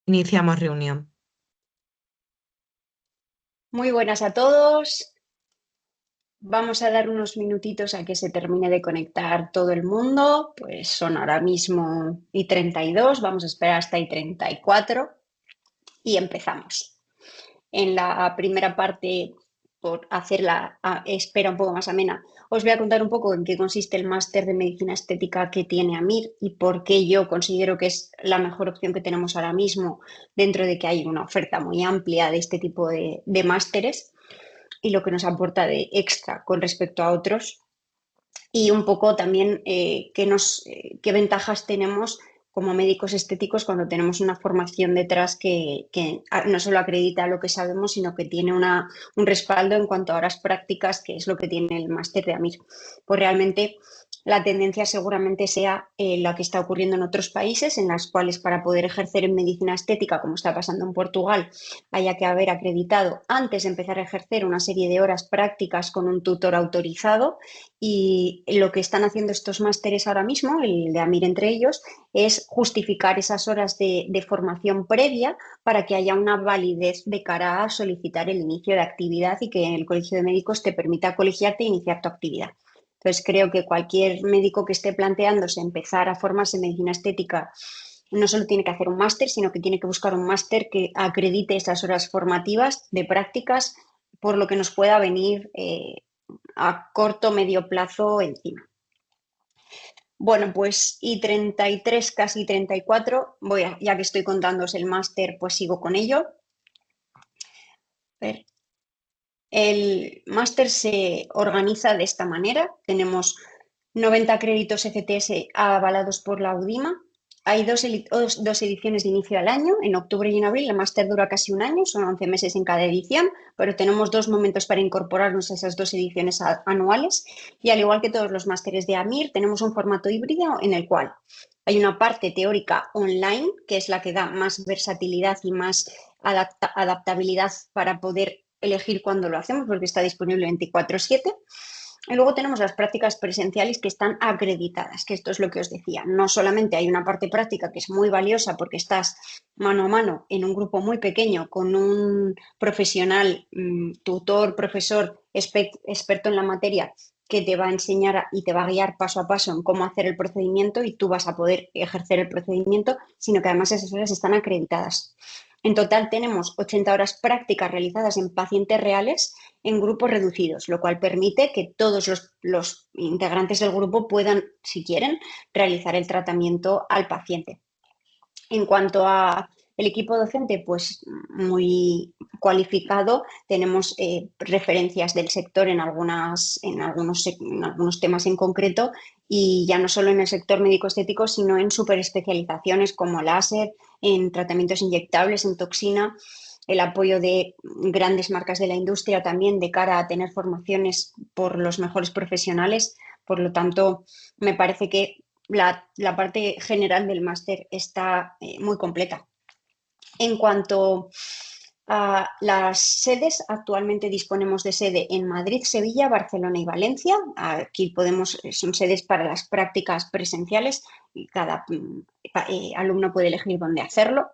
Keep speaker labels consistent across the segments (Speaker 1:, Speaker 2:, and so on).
Speaker 1: Iniciamos reunión.
Speaker 2: Muy buenas a todos. Vamos a dar unos minutitos a que se termine de conectar todo el mundo. Pues son ahora mismo y 32. Vamos a esperar hasta y 34 y empezamos. En la primera parte, por hacer la espera un poco más amena, os voy a contar un poco en qué consiste el máster de medicina estética que tiene AMIR y por qué yo considero que es la mejor opción que tenemos ahora mismo, dentro de que hay una oferta muy amplia de este tipo de másteres y lo que nos aporta de extra con respecto a otros, y un poco también qué ventajas tenemos como médicos estéticos cuando tenemos una formación detrás que no solo acredita lo que sabemos, sino que tiene un respaldo en cuanto a horas prácticas, que es lo que tiene el máster de AMIR. Pues realmente la tendencia seguramente sea la que está ocurriendo en otros países, en las cuales para poder ejercer en medicina estética, como está pasando en Portugal, haya que haber acreditado antes de empezar a ejercer una serie de horas prácticas con un tutor autorizado. Y lo que están haciendo estos másteres ahora mismo, el de AMIR entre ellos, es justificar esas horas de formación previa para que haya una validez de cara a solicitar el inicio de actividad y que el Colegio de Médicos te permita colegiarte e iniciar tu actividad. Entonces, creo que cualquier médico que esté planteándose empezar a formarse en medicina estética no solo tiene que hacer un máster, sino que tiene que buscar un máster que acredite esas horas formativas de prácticas por lo que nos pueda venir a corto o medio plazo encima. Bueno, pues y 33, casi 34, ya que estoy contándoos el máster, pues sigo con ello. A ver, el máster se organiza de esta manera. Tenemos 90 créditos ECTS avalados por la UDIMA. Hay dos ediciones de inicio al año, en octubre y en abril. El máster dura casi un año, son 11 meses en cada edición, pero tenemos 2 momentos para incorporarnos a esas 2 ediciones anuales. Y al igual que todos los másteres de AMIR, tenemos un formato híbrido en el cual hay una parte teórica online, que es la que da más versatilidad y más adaptabilidad para poder elegir cuándo lo hacemos, porque está disponible 24/7. Y luego tenemos las prácticas presenciales que están acreditadas, que esto es lo que os decía. No solamente hay una parte práctica que es muy valiosa porque estás mano a mano en un grupo muy pequeño con un profesional, tutor, profesor, experto en la materia, que te va a enseñar y te va a guiar paso a paso en cómo hacer el procedimiento y tú vas a poder ejercer el procedimiento, sino que además esas horas están acreditadas. En total tenemos 80 horas prácticas realizadas en pacientes reales en grupos reducidos, lo cual permite que todos los integrantes del grupo puedan, si quieren, realizar el tratamiento al paciente. En cuanto a el equipo docente, pues muy cualificado. Tenemos referencias del sector en algunos temas en concreto, y ya no solo en el sector médico-estético, sino en superespecializaciones como láser, en tratamientos inyectables, en toxina, el apoyo de grandes marcas de la industria también de cara a tener formaciones por los mejores profesionales. Por lo tanto, me parece que la parte general del máster está muy completa. En cuanto a las sedes, actualmente disponemos de sede en Madrid, Sevilla, Barcelona y Valencia. Aquí son sedes para las prácticas presenciales y cada alumno puede elegir dónde hacerlo.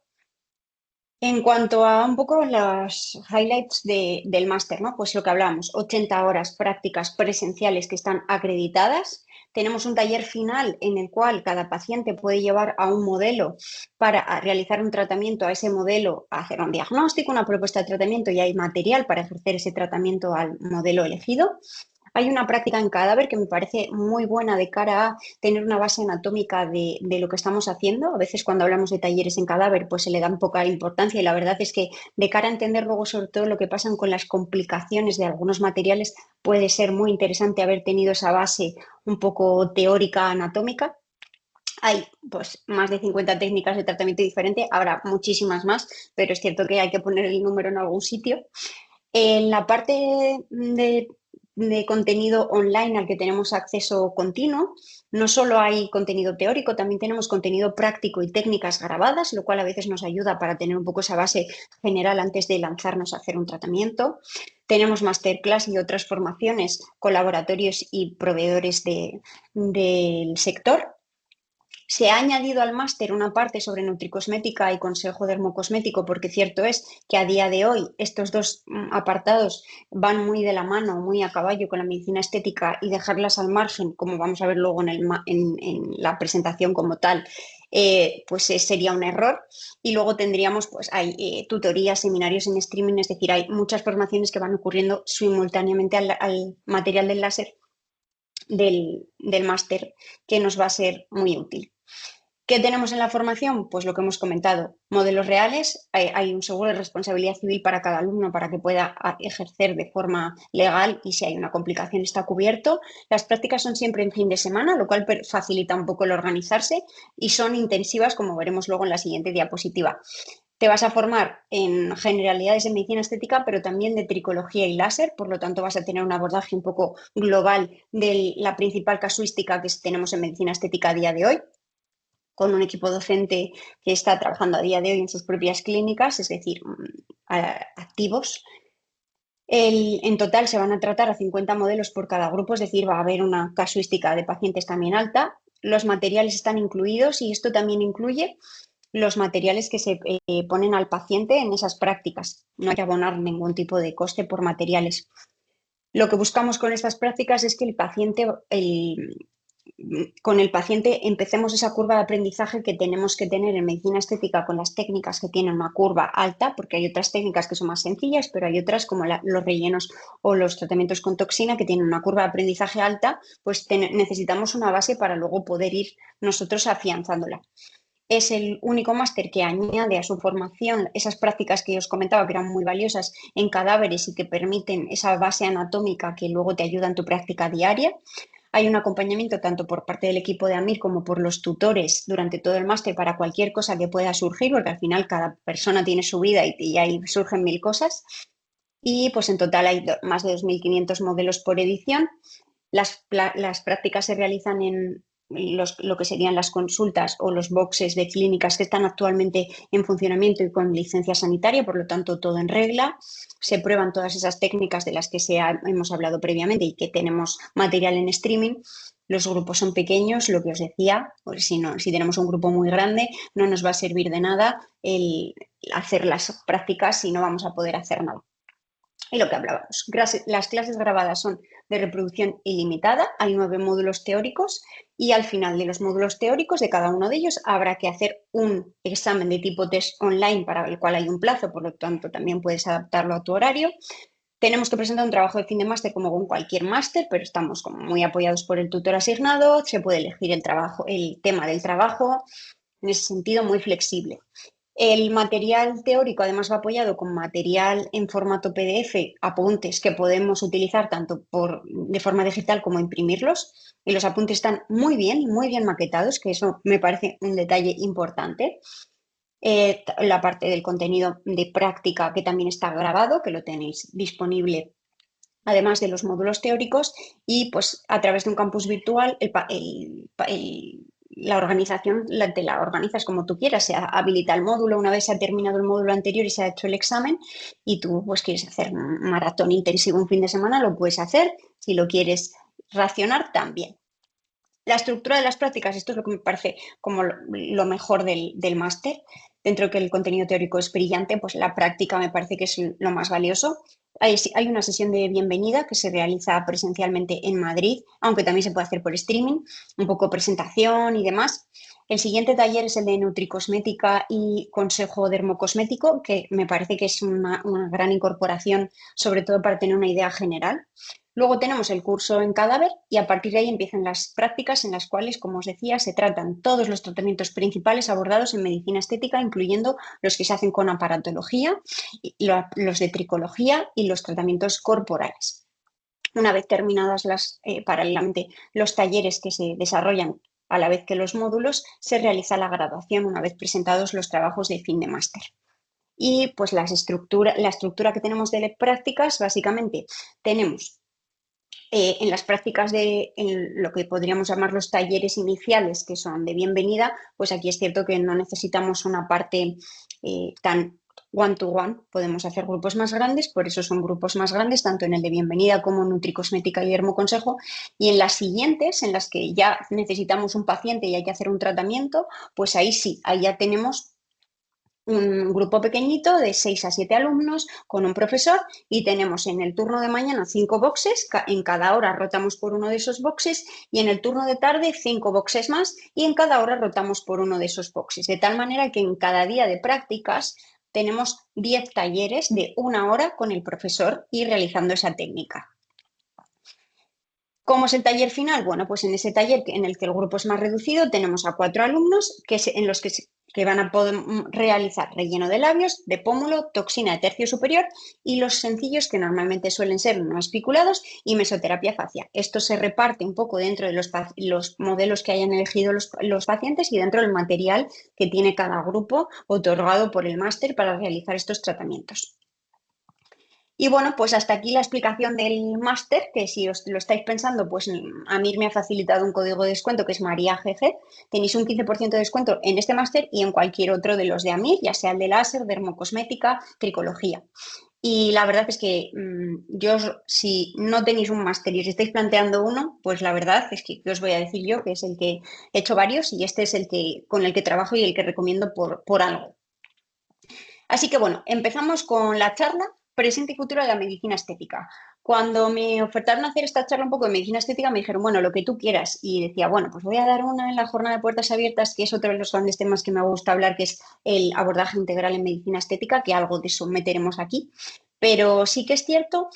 Speaker 2: En cuanto a un poco los highlights del máster, ¿no? Pues lo que hablamos, 80 horas prácticas presenciales que están acreditadas. Tenemos un taller final en el cual cada paciente puede llevar a un modelo para realizar un tratamiento, a ese modelo, hacer un diagnóstico, una propuesta de tratamiento, y hay material para ejercer ese tratamiento al modelo elegido. Hay una práctica en cadáver que me parece muy buena de cara a tener una base anatómica de lo que estamos haciendo. A veces cuando hablamos de talleres en cadáver, pues se le dan poca importancia, y la verdad es que de cara a entender luego sobre todo lo que pasan con las complicaciones de algunos materiales, puede ser muy interesante haber tenido esa base un poco teórica anatómica. Hay pues más de 50 técnicas de tratamiento diferente, habrá muchísimas más, pero es cierto que hay que poner el número en algún sitio. En la parte de contenido online al que tenemos acceso continuo, no solo hay contenido teórico, también tenemos contenido práctico y técnicas grabadas, lo cual a veces nos ayuda para tener un poco esa base general antes de lanzarnos a hacer un tratamiento. Tenemos masterclass y otras formaciones con laboratorios y proveedores del sector. Se ha añadido al máster una parte sobre nutricosmética y consejo dermocosmético, porque cierto es que a día de hoy estos dos apartados van muy de la mano, muy a caballo con la medicina estética, y dejarlas al margen, como vamos a ver luego en la presentación como tal, pues sería un error. Y luego tendríamos, pues hay tutorías, seminarios en streaming, es decir, hay muchas formaciones que van ocurriendo simultáneamente al material del láser del máster, que nos va a ser muy útil. ¿Qué tenemos en la formación? Pues lo que hemos comentado, modelos reales, hay un seguro de responsabilidad civil para cada alumno para que pueda ejercer de forma legal y si hay una complicación está cubierto. Las prácticas son siempre en fin de semana, lo cual facilita un poco el organizarse y son intensivas, como veremos luego en la siguiente diapositiva. Te vas a formar en generalidades de medicina estética, pero también de tricología y láser, por lo tanto vas a tener un abordaje un poco global de la principal casuística que tenemos en medicina estética a día de hoy, con un equipo docente que está trabajando a día de hoy en sus propias clínicas, es decir, activos. En total se van a tratar a 50 modelos por cada grupo, es decir, va a haber una casuística de pacientes también alta. Los materiales están incluidos y esto también incluye los materiales que se ponen al paciente en esas prácticas. No hay que abonar ningún tipo de coste por materiales. Lo que buscamos con estas prácticas es que con el paciente empecemos esa curva de aprendizaje que tenemos que tener en medicina estética con las técnicas que tienen una curva alta, porque hay otras técnicas que son más sencillas, pero hay otras como los rellenos o los tratamientos con toxina que tienen una curva de aprendizaje alta, pues necesitamos una base para luego poder ir nosotros afianzándola. Es el único máster que añade a su formación esas prácticas que os comentaba que eran muy valiosas en cadáveres y que permiten esa base anatómica que luego te ayuda en tu práctica diaria. Hay un acompañamiento tanto por parte del equipo de AMIR como por los tutores durante todo el máster para cualquier cosa que pueda surgir, porque al final cada persona tiene su vida y ahí surgen mil cosas. Y pues en total hay más de 2.500 modelos por edición. Las prácticas se realizan en lo que serían las consultas o los boxes de clínicas que están actualmente en funcionamiento y con licencia sanitaria, por lo tanto todo en regla. Se prueban todas esas técnicas de las que hemos hablado previamente y que tenemos material en streaming. Los grupos son pequeños, lo que os decía, pues si tenemos un grupo muy grande no nos va a servir de nada el hacer las prácticas si no vamos a poder hacer nada. Y lo que hablábamos, las clases grabadas son de reproducción ilimitada, hay 9 módulos teóricos y al final de los módulos teóricos de cada uno de ellos habrá que hacer un examen de tipo test online para el cual hay un plazo, por lo tanto también puedes adaptarlo a tu horario. Tenemos que presentar un trabajo de fin de máster como con cualquier máster, pero estamos como muy apoyados por el tutor asignado, se puede elegir el tema del trabajo, en ese sentido muy flexible. El material teórico además va apoyado con material en formato PDF, apuntes que podemos utilizar tanto de forma digital como imprimirlos. Y los apuntes están muy bien maquetados, que eso me parece un detalle importante. La parte del contenido de práctica que también está grabado, que lo tenéis disponible además de los módulos teóricos, y pues a través de un campus virtual la organización te la organizas como tú quieras, se habilita el módulo una vez se ha terminado el módulo anterior y se ha hecho el examen y tú pues quieres hacer un maratón intensivo un fin de semana, lo puedes hacer, si lo quieres racionar también. La estructura de las prácticas, esto es lo que me parece como lo mejor del máster. Dentro de que el contenido teórico es brillante, pues la práctica me parece que es lo más valioso. Hay una sesión de bienvenida que se realiza presencialmente en Madrid, aunque también se puede hacer por streaming, un poco presentación y demás. El siguiente taller es el de nutricosmética y consejo dermocosmético, que me parece que es una gran incorporación, sobre todo para tener una idea general. Luego tenemos el curso en cadáver y a partir de ahí empiezan las prácticas en las cuales, como os decía, se tratan todos los tratamientos principales abordados en medicina estética, incluyendo los que se hacen con aparatología, los de tricología y los tratamientos corporales. Una vez terminadas paralelamente los talleres que se desarrollan a la vez que los módulos, se realiza la graduación una vez presentados los trabajos de fin de máster. Y pues la estructura que tenemos de prácticas, básicamente tenemos en las prácticas en lo que podríamos llamar los talleres iniciales, que son de bienvenida, pues aquí es cierto que no necesitamos una parte tan one-to-one, podemos hacer grupos más grandes, por eso son grupos más grandes, tanto en el de bienvenida como Nutricosmética y Dermoconsejo, y en las siguientes, en las que ya necesitamos un paciente y hay que hacer un tratamiento, pues ahí sí, ahí ya tenemos un grupo pequeñito de 6 a 7 alumnos con un profesor y tenemos en el turno de mañana 5 boxes, en cada hora rotamos por uno de esos boxes y en el turno de tarde 5 boxes más y en cada hora rotamos por uno de esos boxes, de tal manera que en cada día de prácticas tenemos 10 talleres de 1 hora con el profesor y realizando esa técnica. ¿Cómo es el taller final? Bueno, pues en ese taller en el que el grupo es más reducido tenemos a 4 alumnos en los que van a poder realizar relleno de labios, de pómulo, toxina de tercio superior y los sencillos que normalmente suelen ser no espiculados y mesoterapia facial. Esto se reparte un poco dentro de los modelos que hayan elegido los pacientes y dentro del material que tiene cada grupo otorgado por el máster para realizar estos tratamientos. Y bueno, pues hasta aquí la explicación del máster, que si os lo estáis pensando, pues a mí me ha facilitado un código de descuento que es María GG. Tenéis un 15% de descuento en este máster y en cualquier otro de los de AMIR, ya sea el de láser, dermocosmética, tricología. Y la verdad es que si no tenéis un máster y os estáis planteando uno, pues la verdad es que os voy a decir yo, que es el que he hecho varios y este es el que con el que trabajo y el que recomiendo por algo. Así que bueno, empezamos con la charla presente y futuro de la medicina estética. Cuando me ofertaron hacer esta charla un poco de medicina estética, me dijeron, bueno, lo que tú quieras. Y decía, bueno, pues voy a dar una en la jornada de puertas abiertas, que es otro de los grandes temas que me gusta hablar, que es el abordaje integral en medicina estética, que algo de eso meteremos aquí. Pero sí que es cierto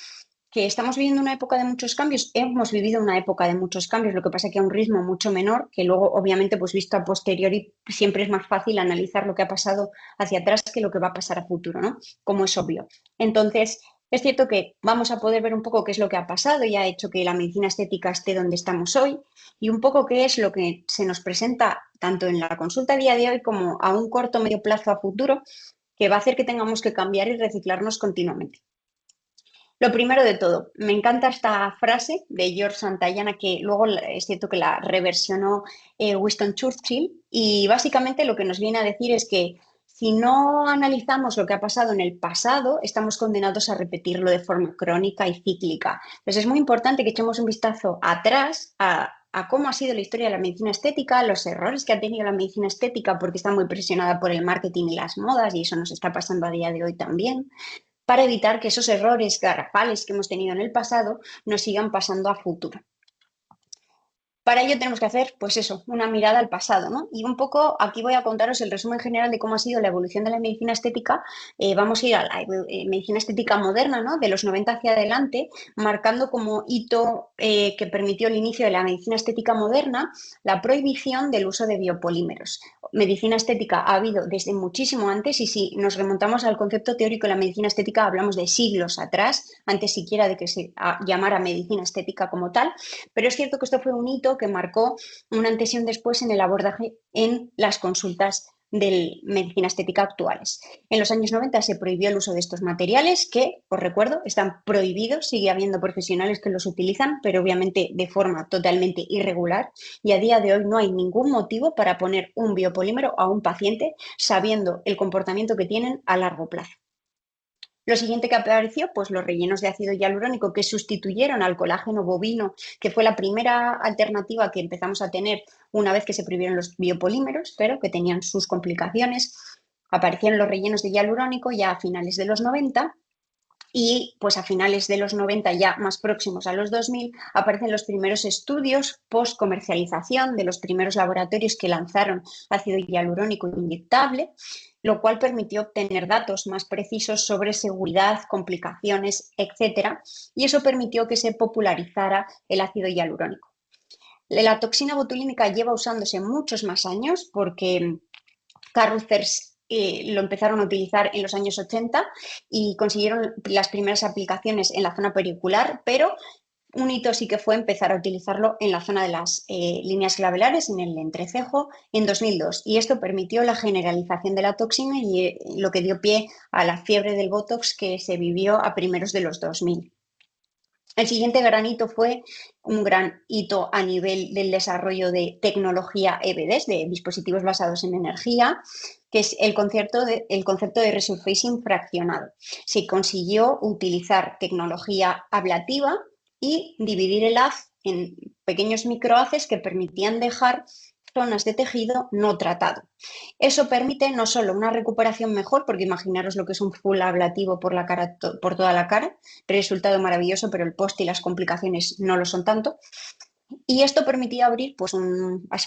Speaker 2: que estamos viviendo una época de muchos cambios, hemos vivido una época de muchos cambios, lo que pasa es que a un ritmo mucho menor, que luego obviamente pues visto a posteriori siempre es más fácil analizar lo que ha pasado hacia atrás que lo que va a pasar a futuro, ¿no? Como es obvio. Entonces, es cierto que vamos a poder ver un poco qué es lo que ha pasado y ha hecho que la medicina estética esté donde estamos hoy y un poco qué es lo que se nos presenta tanto en la consulta a día de hoy como a un corto o medio plazo a futuro, que va a hacer que tengamos que cambiar y reciclarnos continuamente. Lo primero de todo, me encanta esta frase de George Santayana, que luego es cierto que la reversionó Winston Churchill, y básicamente lo que nos viene a decir es que si no analizamos lo que ha pasado en el pasado, estamos condenados a repetirlo de forma crónica y cíclica. Entonces es muy importante que echemos un vistazo atrás a cómo ha sido la historia de la medicina estética, los errores que ha tenido la medicina estética, porque está muy presionada por el marketing y las modas, y eso nos está pasando a día de hoy también para evitar que esos errores garrafales que hemos tenido en el pasado nos sigan pasando a futuro. Para ello tenemos que hacer, pues eso, una mirada al pasado, ¿no? Y un poco, aquí voy a contaros el resumen general de cómo ha sido la evolución de la medicina estética. Vamos a ir a la medicina estética moderna, ¿no? De los 90 hacia adelante, marcando como hito que permitió el inicio de la medicina estética moderna la prohibición del uso de biopolímeros. Medicina estética ha habido desde muchísimo antes y si nos remontamos al concepto teórico de la medicina estética hablamos de siglos atrás, antes siquiera de que se llamara medicina estética como tal, pero es cierto que esto fue un hito que marcó un antes y un después en el abordaje en las consultas de medicina estética actuales. En los años 90 se prohibió el uso de estos materiales que, os recuerdo, están prohibidos, sigue habiendo profesionales que los utilizan, pero obviamente de forma totalmente irregular y a día de hoy no hay ningún motivo para poner un biopolímero a un paciente sabiendo el comportamiento que tienen a largo plazo. Lo siguiente que apareció, pues los rellenos de ácido hialurónico que sustituyeron al colágeno bovino, que fue la primera alternativa que empezamos a tener una vez que se prohibieron los biopolímeros, pero que tenían sus complicaciones. Aparecieron los rellenos de hialurónico ya a finales de los 90 y pues a finales de los 90, ya más próximos a los 2000, aparecen los primeros estudios post-comercialización de los primeros laboratorios que lanzaron ácido hialurónico inyectable, lo cual permitió obtener datos más precisos sobre seguridad, complicaciones, etcétera, y eso permitió que se popularizara el ácido hialurónico. La toxina botulínica lleva usándose muchos más años porque Caruthers lo empezaron a utilizar en los años 80 y consiguieron las primeras aplicaciones en la zona pericular, pero un hito sí que fue empezar a utilizarlo en la zona de las líneas glabelares, en el entrecejo, en 2002. Y esto permitió la generalización de la toxina y lo que dio pie a la fiebre del Botox que se vivió a primeros de los 2000. El siguiente gran hito fue un gran hito a nivel del desarrollo de tecnología EBDs, de dispositivos basados en energía, que es el concepto de resurfacing fraccionado. Se consiguió utilizar tecnología ablativa y dividir el haz en pequeños microhaces que permitían dejar zonas de tejido no tratado. Eso permite no solo una recuperación mejor, porque imaginaros lo que es un full ablativo por la cara, por toda la cara, resultado maravilloso, pero el post y las complicaciones no lo son tanto. Y esto permitía abrir pues,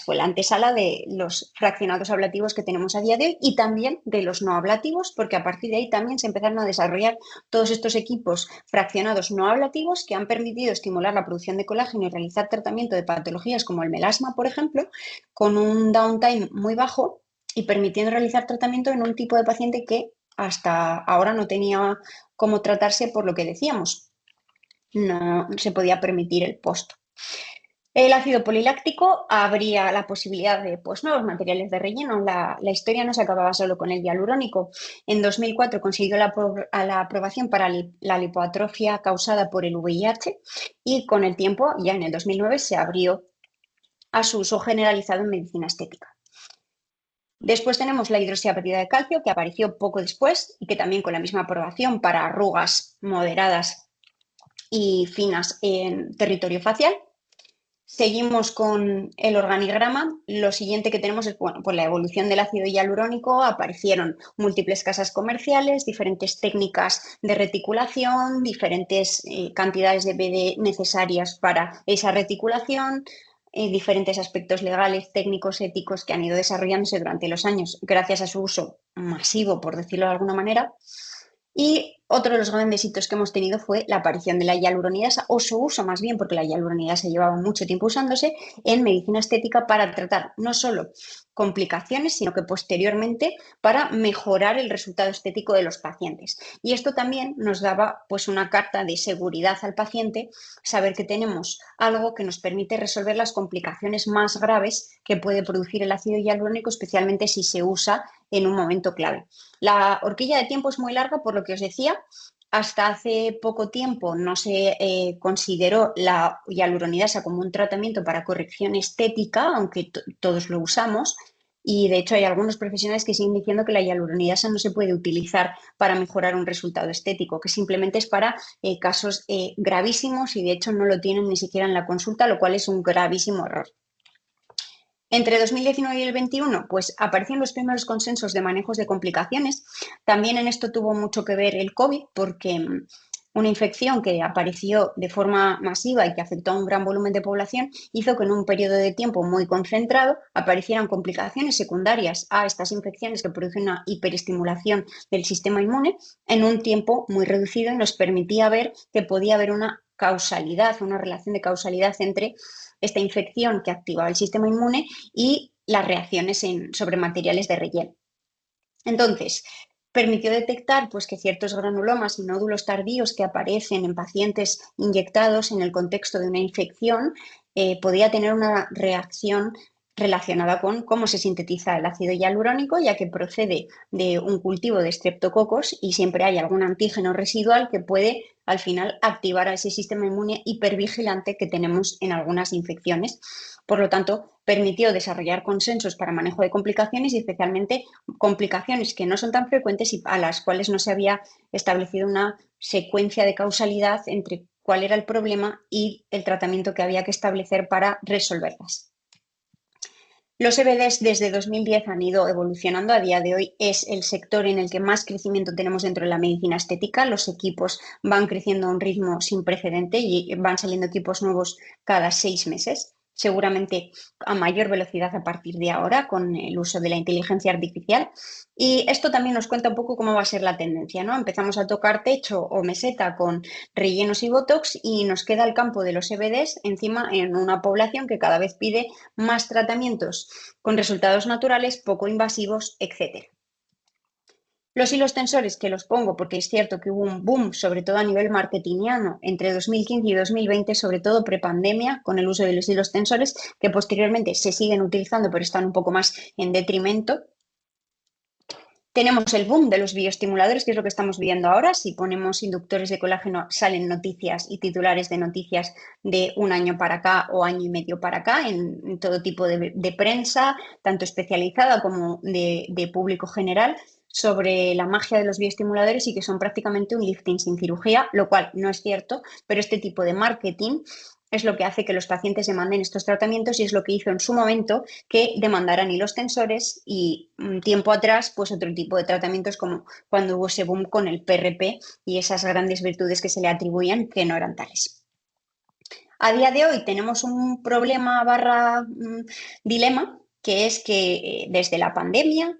Speaker 2: fue la antesala de los fraccionados ablativos que tenemos a día de hoy y también de los no ablativos, porque a partir de ahí también se empezaron a desarrollar todos estos equipos fraccionados no ablativos que han permitido estimular la producción de colágeno y realizar tratamiento de patologías como el melasma, por ejemplo, con un downtime muy bajo y permitiendo realizar tratamiento en un tipo de paciente que hasta ahora no tenía cómo tratarse por lo que decíamos, no se podía permitir el post. El ácido poliláctico abría la posibilidad de pues, nuevos materiales de relleno. La historia no se acababa solo con el hialurónico. En 2004 consiguió la aprobación para la lipoatrofia causada por el VIH y con el tiempo, ya en el 2009, se abrió a su uso generalizado en medicina estética. Después tenemos la hidroxiapatita de calcio, que apareció poco después y que también con la misma aprobación para arrugas moderadas y finas en territorio facial. Seguimos con el organigrama. Lo siguiente que tenemos es, bueno, pues la evolución del ácido hialurónico. Aparecieron múltiples casas comerciales, diferentes técnicas de reticulación, diferentes cantidades de BD necesarias para esa reticulación, diferentes aspectos legales, técnicos, éticos que han ido desarrollándose durante los años gracias a su uso masivo, por decirlo de alguna manera. Y otro de los grandes hitos que hemos tenido fue la aparición de la hialuronidasa, o su uso más bien, porque la hialuronidasa llevaba mucho tiempo usándose en medicina estética para tratar no solo complicaciones, sino que posteriormente para mejorar el resultado estético de los pacientes. Y esto también nos daba pues una carta de seguridad al paciente, saber que tenemos algo que nos permite resolver las complicaciones más graves que puede producir el ácido hialurónico, especialmente si se usa en un momento clave. La horquilla de tiempo es muy larga, por lo que os decía. Hasta hace poco tiempo no se consideró la hialuronidasa como un tratamiento para corrección estética, aunque todos lo usamos. Y de hecho hay algunos profesionales que siguen diciendo que la hialuronidasa no se puede utilizar para mejorar un resultado estético, que simplemente es para casos gravísimos y de hecho no lo tienen ni siquiera en la consulta, lo cual es un gravísimo error. Entre 2019 y el 21, pues aparecieron los primeros consensos de manejos de complicaciones. También en esto tuvo mucho que ver el COVID, porque una infección que apareció de forma masiva y que afectó a un gran volumen de población hizo que en un periodo de tiempo muy concentrado aparecieran complicaciones secundarias a estas infecciones que producen una hiperestimulación del sistema inmune en un tiempo muy reducido y nos permitía ver que podía haber una causalidad, una relación de causalidad entre esta infección que activaba el sistema inmune y las reacciones sobre materiales de relleno. Entonces, permitió detectar pues, que ciertos granulomas y nódulos tardíos que aparecen en pacientes inyectados en el contexto de una infección podía tener una reacción relacionada con cómo se sintetiza el ácido hialurónico, ya que procede de un cultivo de estreptococos y siempre hay algún antígeno residual que puede al final activar a ese sistema inmune hipervigilante que tenemos en algunas infecciones. Por lo tanto, permitió desarrollar consensos para manejo de complicaciones y especialmente complicaciones que no son tan frecuentes y a las cuales no se había establecido una secuencia de causalidad entre cuál era el problema y el tratamiento que había que establecer para resolverlas. Los CBDs desde 2010 han ido evolucionando. A día de hoy es el sector en el que más crecimiento tenemos dentro de la medicina estética. Los equipos van creciendo a un ritmo sin precedente y van saliendo equipos nuevos cada 6 meses. Seguramente a mayor velocidad a partir de ahora con el uso de la inteligencia artificial. Y esto también nos cuenta un poco cómo va a ser la tendencia, ¿no? Empezamos a tocar techo o meseta con rellenos y botox y nos queda el campo de los CBDs encima en una población que cada vez pide más tratamientos con resultados naturales, poco invasivos, etc. Los hilos tensores, que los pongo porque es cierto que hubo un boom, sobre todo a nivel marketingiano, entre 2015 y 2020, sobre todo prepandemia, con el uso de los hilos tensores, que posteriormente se siguen utilizando, pero están un poco más en detrimento. Tenemos el boom de los bioestimuladores, que es lo que estamos viendo ahora. Si ponemos inductores de colágeno, salen noticias y titulares de noticias de un año para acá o año y medio para acá, en todo tipo de prensa, tanto especializada como de público general, sobre la magia de los bioestimuladores y que son prácticamente un lifting sin cirugía, lo cual no es cierto, pero este tipo de marketing es lo que hace que los pacientes demanden estos tratamientos y es lo que hizo en su momento que demandaran hilos tensores y tiempo atrás pues otro tipo de tratamientos como cuando hubo ese boom con el PRP y esas grandes virtudes que se le atribuían que no eran tales. A día de hoy tenemos un problema barra dilema, que es que desde la pandemia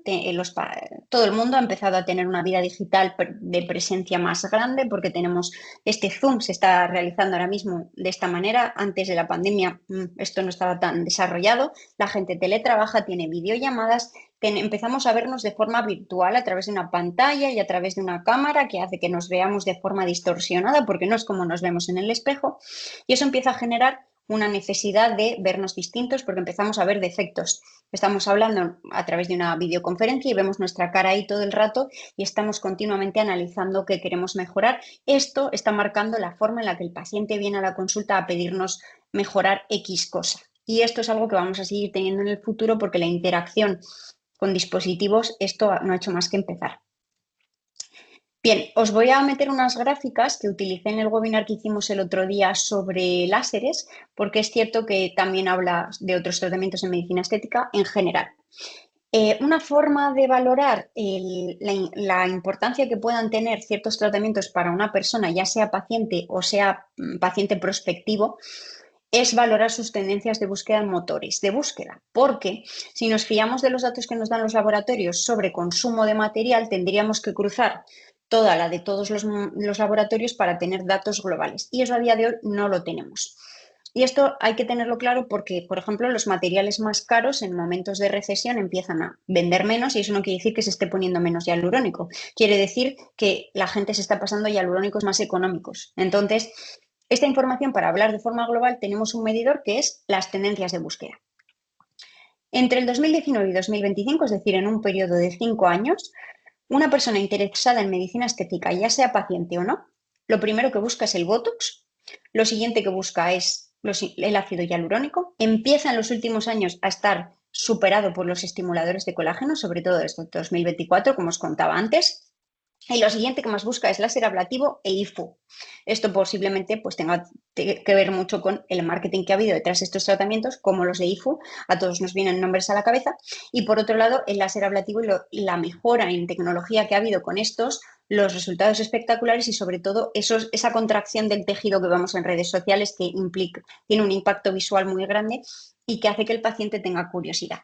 Speaker 2: todo el mundo ha empezado a tener una vida digital de presencia más grande porque tenemos este Zoom, se está realizando ahora mismo de esta manera. Antes de la pandemia esto no estaba tan desarrollado. La gente teletrabaja, tiene videollamadas, empezamos a vernos de forma virtual a través de una pantalla y a través de una cámara que hace que nos veamos de forma distorsionada porque no es como nos vemos en el espejo. Y eso empieza a generar una necesidad de vernos distintos porque empezamos a ver defectos. Estamos hablando a través de una videoconferencia y vemos nuestra cara ahí todo el rato y estamos continuamente analizando qué queremos mejorar. Esto está marcando la forma en la que el paciente viene a la consulta a pedirnos mejorar X cosa. Y esto es algo que vamos a seguir teniendo en el futuro porque la interacción con dispositivos, esto no ha hecho más que empezar. Bien, os voy a meter unas gráficas que utilicé en el webinar que hicimos el otro día sobre láseres, porque es cierto que también habla de otros tratamientos en medicina estética en general. Una forma de valorar la importancia que puedan tener ciertos tratamientos para una persona, ya sea paciente o sea paciente prospectivo, es valorar sus tendencias de búsqueda en motores de búsqueda, porque si nos fiamos de los datos que nos dan los laboratorios sobre consumo de material, tendríamos que cruzar toda la de todos los laboratorios para tener datos globales. Y eso a día de hoy no lo tenemos. Y esto hay que tenerlo claro porque, por ejemplo, los materiales más caros en momentos de recesión empiezan a vender menos y eso no quiere decir que se esté poniendo menos hialurónico. Quiere decir que la gente se está pasando a hialurónicos más económicos. Entonces, esta información para hablar de forma global tenemos un medidor que es las tendencias de búsqueda. Entre el 2019 y 2025, es decir, en un periodo de 5 años, una persona interesada en medicina estética, ya sea paciente o no, lo primero que busca es el Botox, lo siguiente que busca es el ácido hialurónico, empieza en los últimos años a estar superado por los estimuladores de colágeno, sobre todo desde 2024, como os contaba antes. Y lo siguiente que más busca es láser ablativo e IFU. Esto posiblemente pues, tenga que ver mucho con el marketing que ha habido detrás de estos tratamientos, como los de IFU, a todos nos vienen nombres a la cabeza. Y por otro lado, el láser ablativo y la mejora en tecnología que ha habido con estos, los resultados espectaculares y sobre todo esa contracción del tejido que vemos en redes sociales que tiene un impacto visual muy grande y que hace que el paciente tenga curiosidad.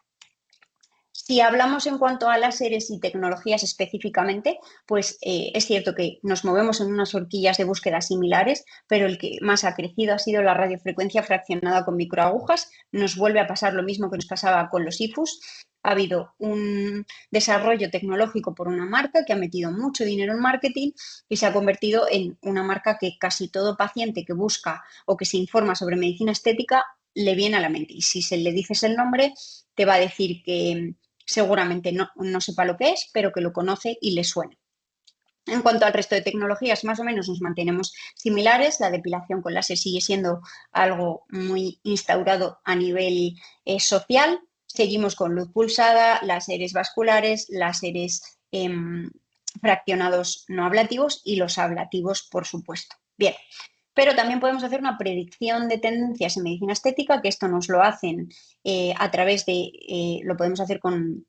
Speaker 2: Si hablamos en cuanto a láseres y tecnologías específicamente, pues es cierto que nos movemos en unas horquillas de búsqueda similares, pero el que más ha crecido ha sido la radiofrecuencia fraccionada con microagujas. Nos vuelve a pasar lo mismo que nos pasaba con los IFUs. Ha habido un desarrollo tecnológico por una marca que ha metido mucho dinero en marketing y se ha convertido en una marca que casi todo paciente que busca o que se informa sobre medicina estética le viene a la mente. Y si se le dices el nombre, te va a decir que seguramente no sepa lo que es, pero que lo conoce y le suena. En cuanto al resto de tecnologías, más o menos nos mantenemos similares. La depilación con láser sigue siendo algo muy instaurado a nivel social. Seguimos con luz pulsada, láseres vasculares, láseres fraccionados no ablativos y los ablativos, por supuesto. Bien, pero también podemos hacer una predicción de tendencias en medicina estética, que esto nos lo hacen a través de, lo podemos hacer con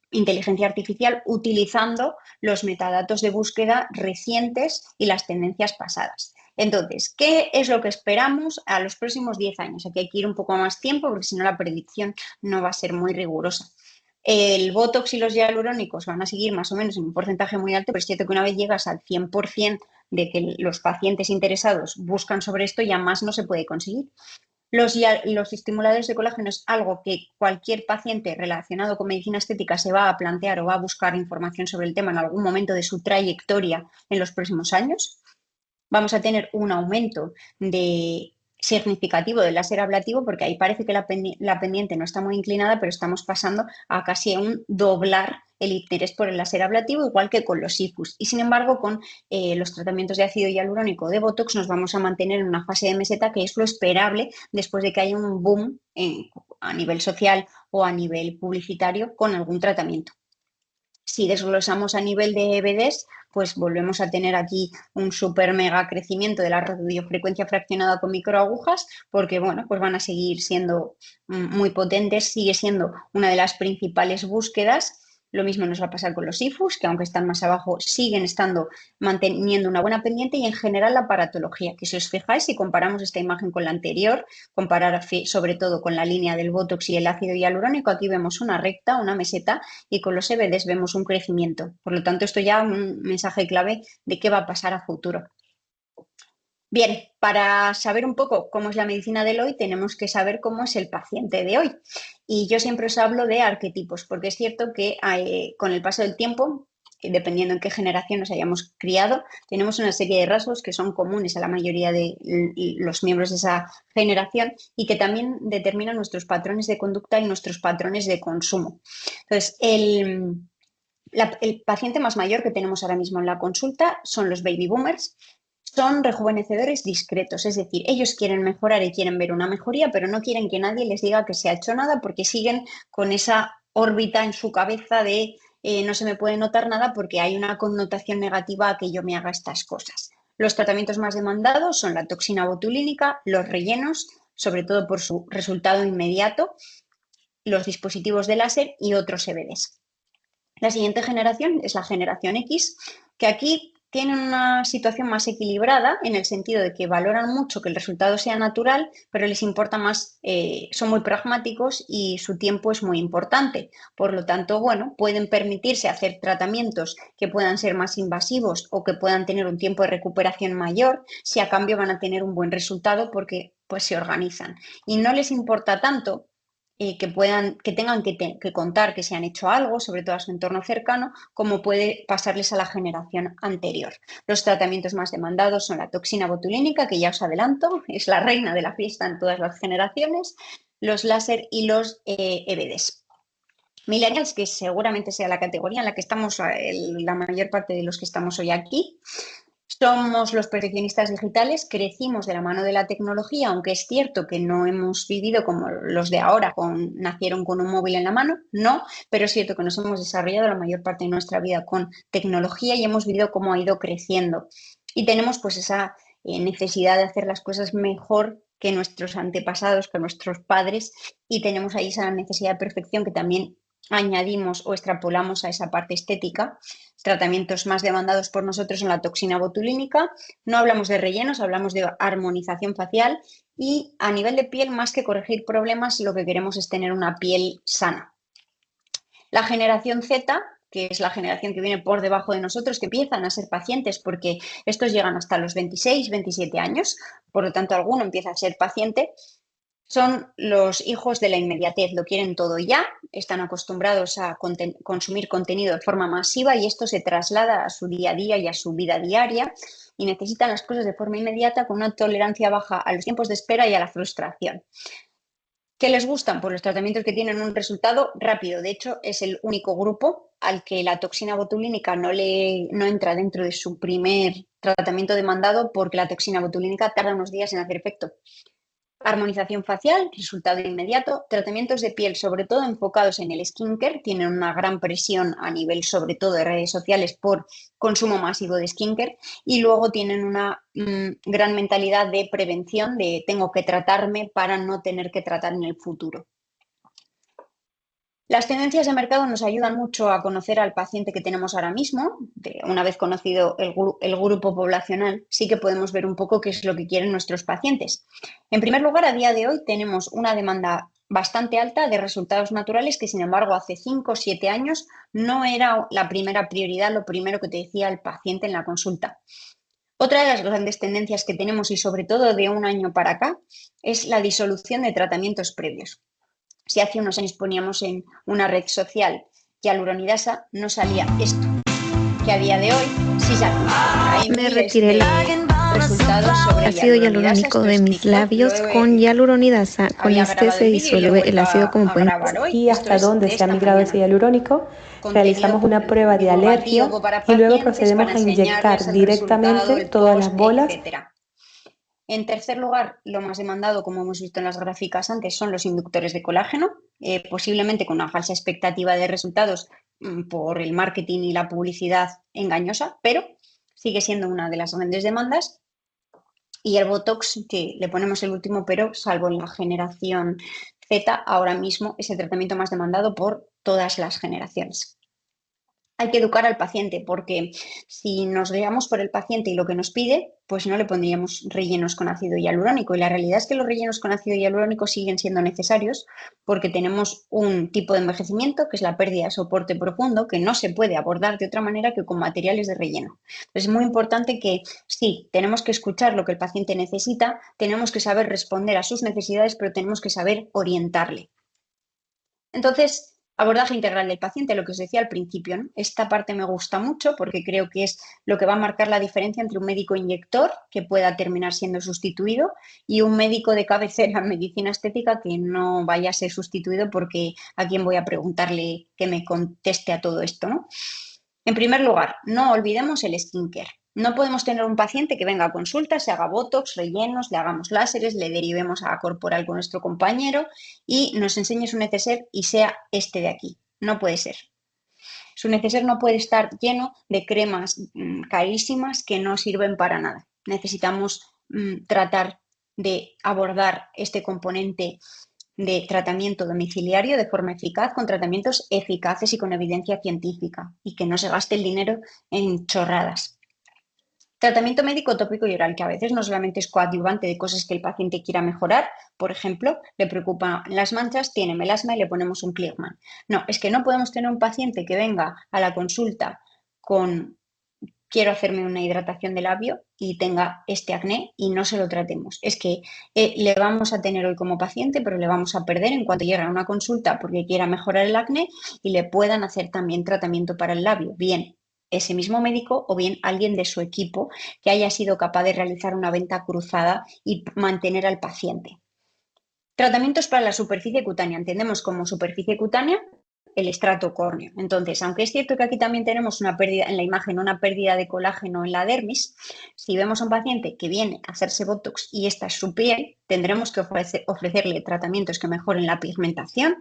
Speaker 2: inteligencia artificial utilizando los metadatos de búsqueda recientes y las tendencias pasadas. Entonces, ¿qué es lo que esperamos a los próximos 10 años? Aquí hay que ir un poco más tiempo porque si no la predicción no va a ser muy rigurosa. El Botox y los hialurónicos van a seguir más o menos en un porcentaje muy alto, pero es cierto que una vez llegas al 100% de que los pacientes interesados buscan sobre esto, ya más no se puede conseguir. Los estimuladores de colágeno es algo que cualquier paciente relacionado con medicina estética se va a plantear o va a buscar información sobre el tema en algún momento de su trayectoria en los próximos años. Vamos a tener un aumento de significativo del láser ablativo, porque ahí parece que la pendiente no está muy inclinada, pero estamos pasando a casi un doblar el interés por el láser ablativo, igual que con los IFUs. Y sin embargo, con los tratamientos de ácido hialurónico o de Botox nos vamos a mantener en una fase de meseta, que es lo esperable después de que haya un boom a nivel social o a nivel publicitario con algún tratamiento. Si desglosamos a nivel de EBDs, pues volvemos a tener aquí un super mega crecimiento de la radiofrecuencia fraccionada con microagujas, porque bueno, pues van a seguir siendo muy potentes, sigue siendo una de las principales búsquedas. Lo mismo nos va a pasar con los IFUs, que aunque están más abajo, siguen estando manteniendo una buena pendiente, y en general la aparatología, que si os fijáis, si comparamos esta imagen con la anterior, comparar sobre todo con la línea del Botox y el ácido hialurónico, aquí vemos una recta, una meseta, y con los EBDs vemos un crecimiento. Por lo tanto, esto ya es un mensaje clave de qué va a pasar a futuro. Bien, para saber un poco cómo es la medicina del hoy, tenemos que saber cómo es el paciente de hoy. Y yo siempre os hablo de arquetipos, porque es cierto que con el paso del tiempo, dependiendo en qué generación nos hayamos criado, tenemos una serie de rasgos que son comunes a la mayoría de los miembros de esa generación y que también determinan nuestros patrones de conducta y nuestros patrones de consumo. Entonces, el paciente más mayor que tenemos ahora mismo en la consulta son los baby boomers. Son rejuvenecedores discretos, es decir, ellos quieren mejorar y quieren ver una mejoría, pero no quieren que nadie les diga que se ha hecho nada, porque siguen con esa órbita en su cabeza de no se me puede notar nada porque hay una connotación negativa a que yo me haga estas cosas. Los tratamientos más demandados son la toxina botulínica, los rellenos, sobre todo por su resultado inmediato, los dispositivos de láser y otros EBDs. La siguiente generación es la generación X, que aquí tienen una situación más equilibrada en el sentido de que valoran mucho que el resultado sea natural, pero les importa más, son muy pragmáticos y su tiempo es muy importante. Por lo tanto, bueno, pueden permitirse hacer tratamientos que puedan ser más invasivos o que puedan tener un tiempo de recuperación mayor, si a cambio van a tener un buen resultado porque pues se organizan. Y no les importa tanto que tengan que contar que se han hecho algo, sobre todo a su entorno cercano, como puede pasarles a la generación anterior. Los tratamientos más demandados son la toxina botulínica, que ya os adelanto, es la reina de la fiesta en todas las generaciones, los láser y los EBDs. Millennials, que seguramente sea la categoría en la que estamos la mayor parte de los que estamos hoy aquí. Somos los perfeccionistas digitales, crecimos de la mano de la tecnología, aunque es cierto que no hemos vivido como los de ahora, nacieron con un móvil en la mano, no, pero es cierto que nos hemos desarrollado la mayor parte de nuestra vida con tecnología y hemos vivido cómo ha ido creciendo. Y tenemos pues esa necesidad de hacer las cosas mejor que nuestros antepasados, que nuestros padres, y tenemos ahí esa necesidad de perfección que también añadimos o extrapolamos a esa parte estética. Tratamientos más demandados por nosotros son la toxina botulínica. No hablamos de rellenos, hablamos de armonización facial, y a nivel de piel, más que corregir problemas, lo que queremos es tener una piel sana. La generación Z, que es la generación que viene por debajo de nosotros, que empiezan a ser pacientes porque estos llegan hasta los 26, 27 años, por lo tanto alguno empieza a ser paciente. Son los hijos de la inmediatez, lo quieren todo ya, están acostumbrados a consumir contenido de forma masiva y esto se traslada a su día a día y a su vida diaria, y necesitan las cosas de forma inmediata, con una tolerancia baja a los tiempos de espera y a la frustración. ¿Qué les gustan? Pues los tratamientos que tienen un resultado rápido. De hecho, es el único grupo al que la toxina botulínica no entra dentro de su primer tratamiento demandado, porque la toxina botulínica tarda unos días en hacer efecto. Armonización facial, resultado inmediato. Tratamientos de piel, sobre todo enfocados en el skincare, tienen una gran presión a nivel, sobre todo, de redes sociales por consumo masivo de skincare, y luego tienen una gran mentalidad de prevención, de tengo que tratarme para no tener que tratar en el futuro. Las tendencias de mercado nos ayudan mucho a conocer al paciente que tenemos ahora mismo. Una vez conocido el grupo poblacional, sí que podemos ver un poco qué es lo que quieren nuestros pacientes. En primer lugar, a día de hoy tenemos una demanda bastante alta de resultados naturales, que sin embargo hace 5 o 7 años no era la primera prioridad, lo primero que te decía el paciente en la consulta. Otra de las grandes tendencias que tenemos, y sobre todo de un año para acá, es la disolución de tratamientos previos. Si hace unos años poníamos en una red social hialuronidasa, no salía esto, que a día de hoy sí sale. Hay
Speaker 1: Me
Speaker 2: miles
Speaker 1: retiré.
Speaker 2: resultados sobre
Speaker 1: Ácido
Speaker 2: hialuronidasa.
Speaker 1: hialurónico
Speaker 2: Esto
Speaker 1: de
Speaker 2: es
Speaker 1: mis
Speaker 2: TikTok.
Speaker 1: labios con hialuronidasa. Con
Speaker 2: Había
Speaker 1: este
Speaker 2: grabado
Speaker 1: se
Speaker 2: el vídeo y lo he
Speaker 1: disuelve el
Speaker 2: vuelto
Speaker 1: ácido como
Speaker 2: a
Speaker 1: pueden.
Speaker 2: grabar hoy.
Speaker 3: Y
Speaker 2: Esto
Speaker 3: hasta
Speaker 2: es
Speaker 3: dónde
Speaker 2: de
Speaker 3: se ha
Speaker 2: esta
Speaker 3: migrado ese
Speaker 2: mañana.
Speaker 3: hialurónico,
Speaker 2: Contenido
Speaker 3: realizamos una prueba de alergia
Speaker 2: divulgativo para
Speaker 3: y luego
Speaker 2: pacientes para
Speaker 3: procedemos a
Speaker 2: enseñarles
Speaker 3: inyectar
Speaker 2: el resultado,
Speaker 3: directamente
Speaker 2: el
Speaker 3: todas las
Speaker 2: post,
Speaker 3: bolas.
Speaker 2: etcétera. En tercer lugar, lo más demandado, como hemos visto en las gráficas antes, son los inductores de colágeno, posiblemente con una falsa expectativa de resultados por el marketing y la publicidad engañosa, pero sigue siendo una de las grandes demandas. Y el Botox, que le ponemos el último pero, salvo en la generación Z, ahora mismo es el tratamiento más demandado por todas las generaciones. Hay que educar al paciente porque si nos guiamos por el paciente y lo que nos pide, pues no le pondríamos rellenos con ácido hialurónico. Y la realidad es que los rellenos con ácido hialurónico siguen siendo necesarios porque tenemos un tipo de envejecimiento, que es la pérdida de soporte profundo, que no se puede abordar de otra manera que con materiales de relleno. Entonces es muy importante que sí, tenemos que escuchar lo que el paciente necesita, tenemos que saber responder a sus necesidades, pero tenemos que saber orientarle. Entonces, abordaje integral del paciente, lo que os decía al principio, ¿no? Esta parte me gusta mucho porque creo que es lo que va a marcar la diferencia entre un médico inyector que pueda terminar siendo sustituido y un médico de cabecera en medicina estética que no vaya a ser sustituido porque a quién voy a preguntarle que me conteste a todo esto, ¿no? En primer lugar, no olvidemos el skincare. No podemos tener un paciente que venga a consulta, se haga botox, rellenos, le hagamos láseres, le derivemos a corporal con nuestro compañero y nos enseñe su neceser y sea este de aquí. No puede ser. Su neceser no puede estar lleno de cremas carísimas que no sirven para nada. Necesitamos tratar de abordar este componente de tratamiento domiciliario de forma eficaz, con tratamientos eficaces y con evidencia científica, y que no se gaste el dinero en chorradas. Tratamiento médico tópico y oral, que a veces no solamente es coadyuvante de cosas que el paciente quiera mejorar, por ejemplo, le preocupan las manchas, tiene melasma y le ponemos un Clearman. No, es que no podemos tener un paciente que venga a la consulta con quiero hacerme una hidratación de labio y tenga este acné y no se lo tratemos. Es que le vamos a tener hoy como paciente, pero le vamos a perder en cuanto llegue a una consulta porque quiera mejorar el acné y le puedan hacer también tratamiento para el labio. Bien, ese mismo médico o bien alguien de su equipo que haya sido capaz de realizar una venta cruzada y mantener al paciente. Tratamientos para la superficie cutánea. Entendemos como superficie cutánea el estrato córneo. Entonces, aunque es cierto que aquí también tenemos una pérdida en la imagen, una pérdida de colágeno en la dermis, si vemos a un paciente que viene a hacerse botox y esta es su piel, tendremos que ofrecerle tratamientos que mejoren la pigmentación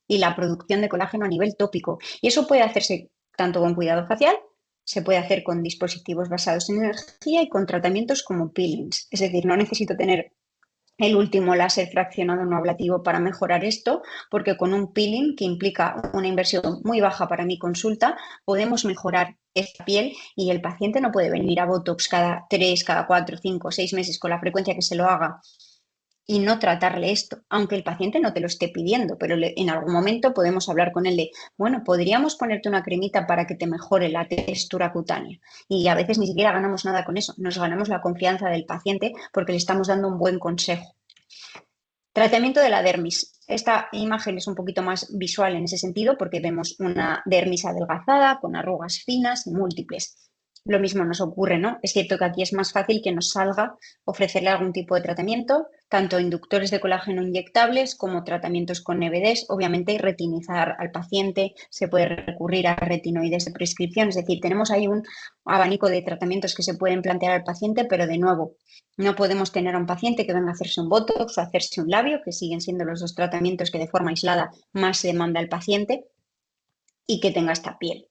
Speaker 2: y la producción de colágeno a nivel tópico. Y eso puede hacerse tanto con cuidado facial, se puede hacer con dispositivos basados en energía y con tratamientos como peelings. Es decir, no necesito tener el último láser fraccionado no ablativo para mejorar esto, porque con un peeling que implica una inversión muy baja para mi consulta, podemos mejorar esta piel y el paciente no puede venir a Botox cada 3, cada 4, 5, 6 meses con la frecuencia que se lo haga y no tratarle esto, aunque el paciente no te lo esté pidiendo, pero en algún momento podemos hablar con él de, bueno, podríamos ponerte una cremita para que te mejore la textura cutánea. Y a veces ni siquiera ganamos nada con eso, nos ganamos la confianza del paciente porque le estamos dando un buen consejo. Tratamiento de la dermis. Esta imagen es un poquito más visual en ese sentido porque vemos una dermis adelgazada, con arrugas finas y múltiples. Lo mismo nos ocurre, ¿no? Es cierto que aquí es más fácil que nos salga ofrecerle algún tipo de tratamiento, tanto inductores de colágeno inyectables como tratamientos con EVDs. Obviamente, retinizar al paciente, se puede recurrir a retinoides de prescripción, es decir, tenemos ahí un abanico de tratamientos que se pueden plantear al paciente, pero de nuevo, no podemos tener a un paciente que venga a hacerse un botox o a hacerse un labio, que siguen siendo los dos tratamientos que de forma aislada más se demanda al paciente, y que tenga esta piel.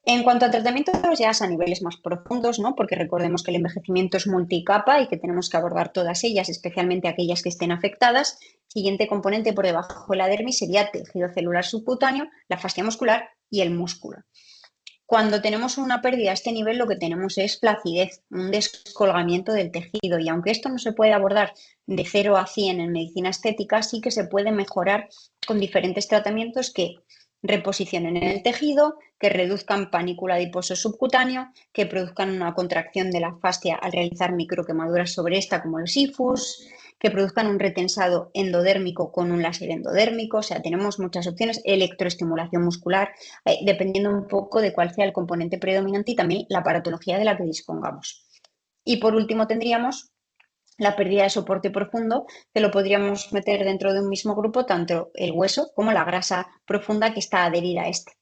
Speaker 2: En cuanto a tratamientos ya a niveles más profundos, ¿no? Porque recordemos que el envejecimiento es multicapa y que tenemos que abordar todas ellas, especialmente aquellas que estén afectadas. Siguiente componente por debajo de la dermis sería tejido celular subcutáneo, la fascia muscular y el músculo. Cuando tenemos una pérdida a este nivel, lo que tenemos es flacidez, un descolgamiento del tejido. Y aunque esto no se puede abordar de 0 a 100 en medicina estética, sí que se puede mejorar con diferentes tratamientos que reposicionen el tejido, que reduzcan panícula adiposo subcutáneo, que produzcan una contracción de la fascia al realizar microquemaduras sobre esta, como los IFUS, que produzcan un retensado endodérmico con un láser endodérmico. O sea, tenemos muchas opciones, electroestimulación muscular, dependiendo un poco de cuál sea el componente predominante y también la aparatología de la que dispongamos. Y por último tendríamos la pérdida de soporte profundo, que lo podríamos meter dentro de un mismo grupo, tanto el hueso como la grasa profunda que está adherida a este.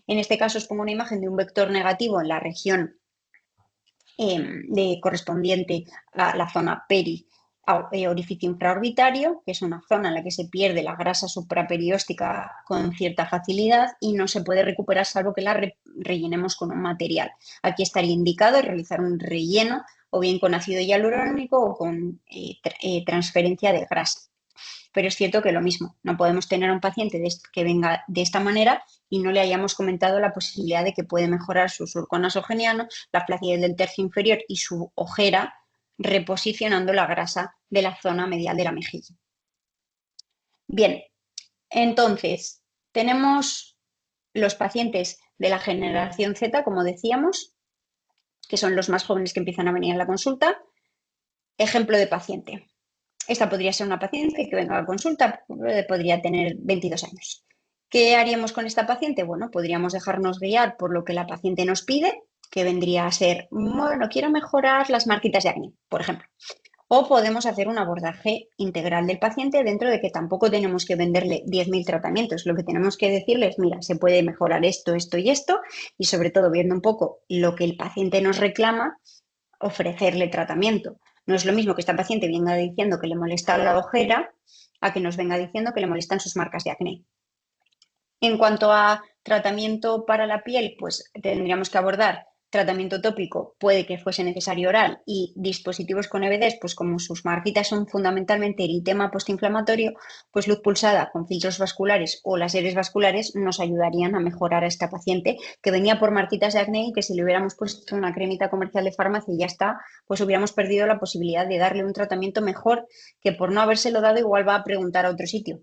Speaker 2: En este caso os pongo una imagen de un vector negativo en la región correspondiente a la zona orificio infraorbitario, que es una zona en la que se pierde la grasa supraperióstica con cierta facilidad y no se puede recuperar salvo que la rellenemos con un material. Aquí estaría indicado realizar un relleno o bien con ácido hialurónico o con transferencia de grasa. Pero es cierto que lo mismo, no podemos tener a un paciente que venga de esta manera y no le hayamos comentado la posibilidad de que puede mejorar su surco nasogeniano, la flacidez del tercio inferior y su ojera, reposicionando la grasa de la zona medial de la mejilla. Bien, entonces tenemos los pacientes de la generación Z, como decíamos, que son los más jóvenes que empiezan a venir a la consulta. Ejemplo de paciente. Esta podría ser una paciente que venga a la consulta, podría tener 22 años. ¿Qué haríamos con esta paciente? Bueno, podríamos dejarnos guiar por lo que la paciente nos pide, que vendría a ser, bueno, quiero mejorar las marquitas de acné, por ejemplo. O podemos hacer un abordaje integral del paciente dentro de que tampoco tenemos que venderle 10.000 tratamientos. Lo que tenemos que decirle es, mira, se puede mejorar esto, esto y esto, y sobre todo viendo un poco lo que el paciente nos reclama, ofrecerle tratamiento. No es lo mismo que esta paciente venga diciendo que le molesta la ojera a que nos venga diciendo que le molestan sus marcas de acné. En cuanto a tratamiento para la piel, pues tendríamos que abordar tratamiento tópico, puede que fuese necesario oral, y dispositivos con EVDs, pues como sus marquitas son fundamentalmente eritema postinflamatorio, pues luz pulsada con filtros vasculares o láseres vasculares nos ayudarían a mejorar a esta paciente que venía por marquitas de acné y que si le hubiéramos puesto una cremita comercial de farmacia y ya está, pues hubiéramos perdido la posibilidad de darle un tratamiento mejor que por no habérselo dado igual va a preguntar a otro sitio.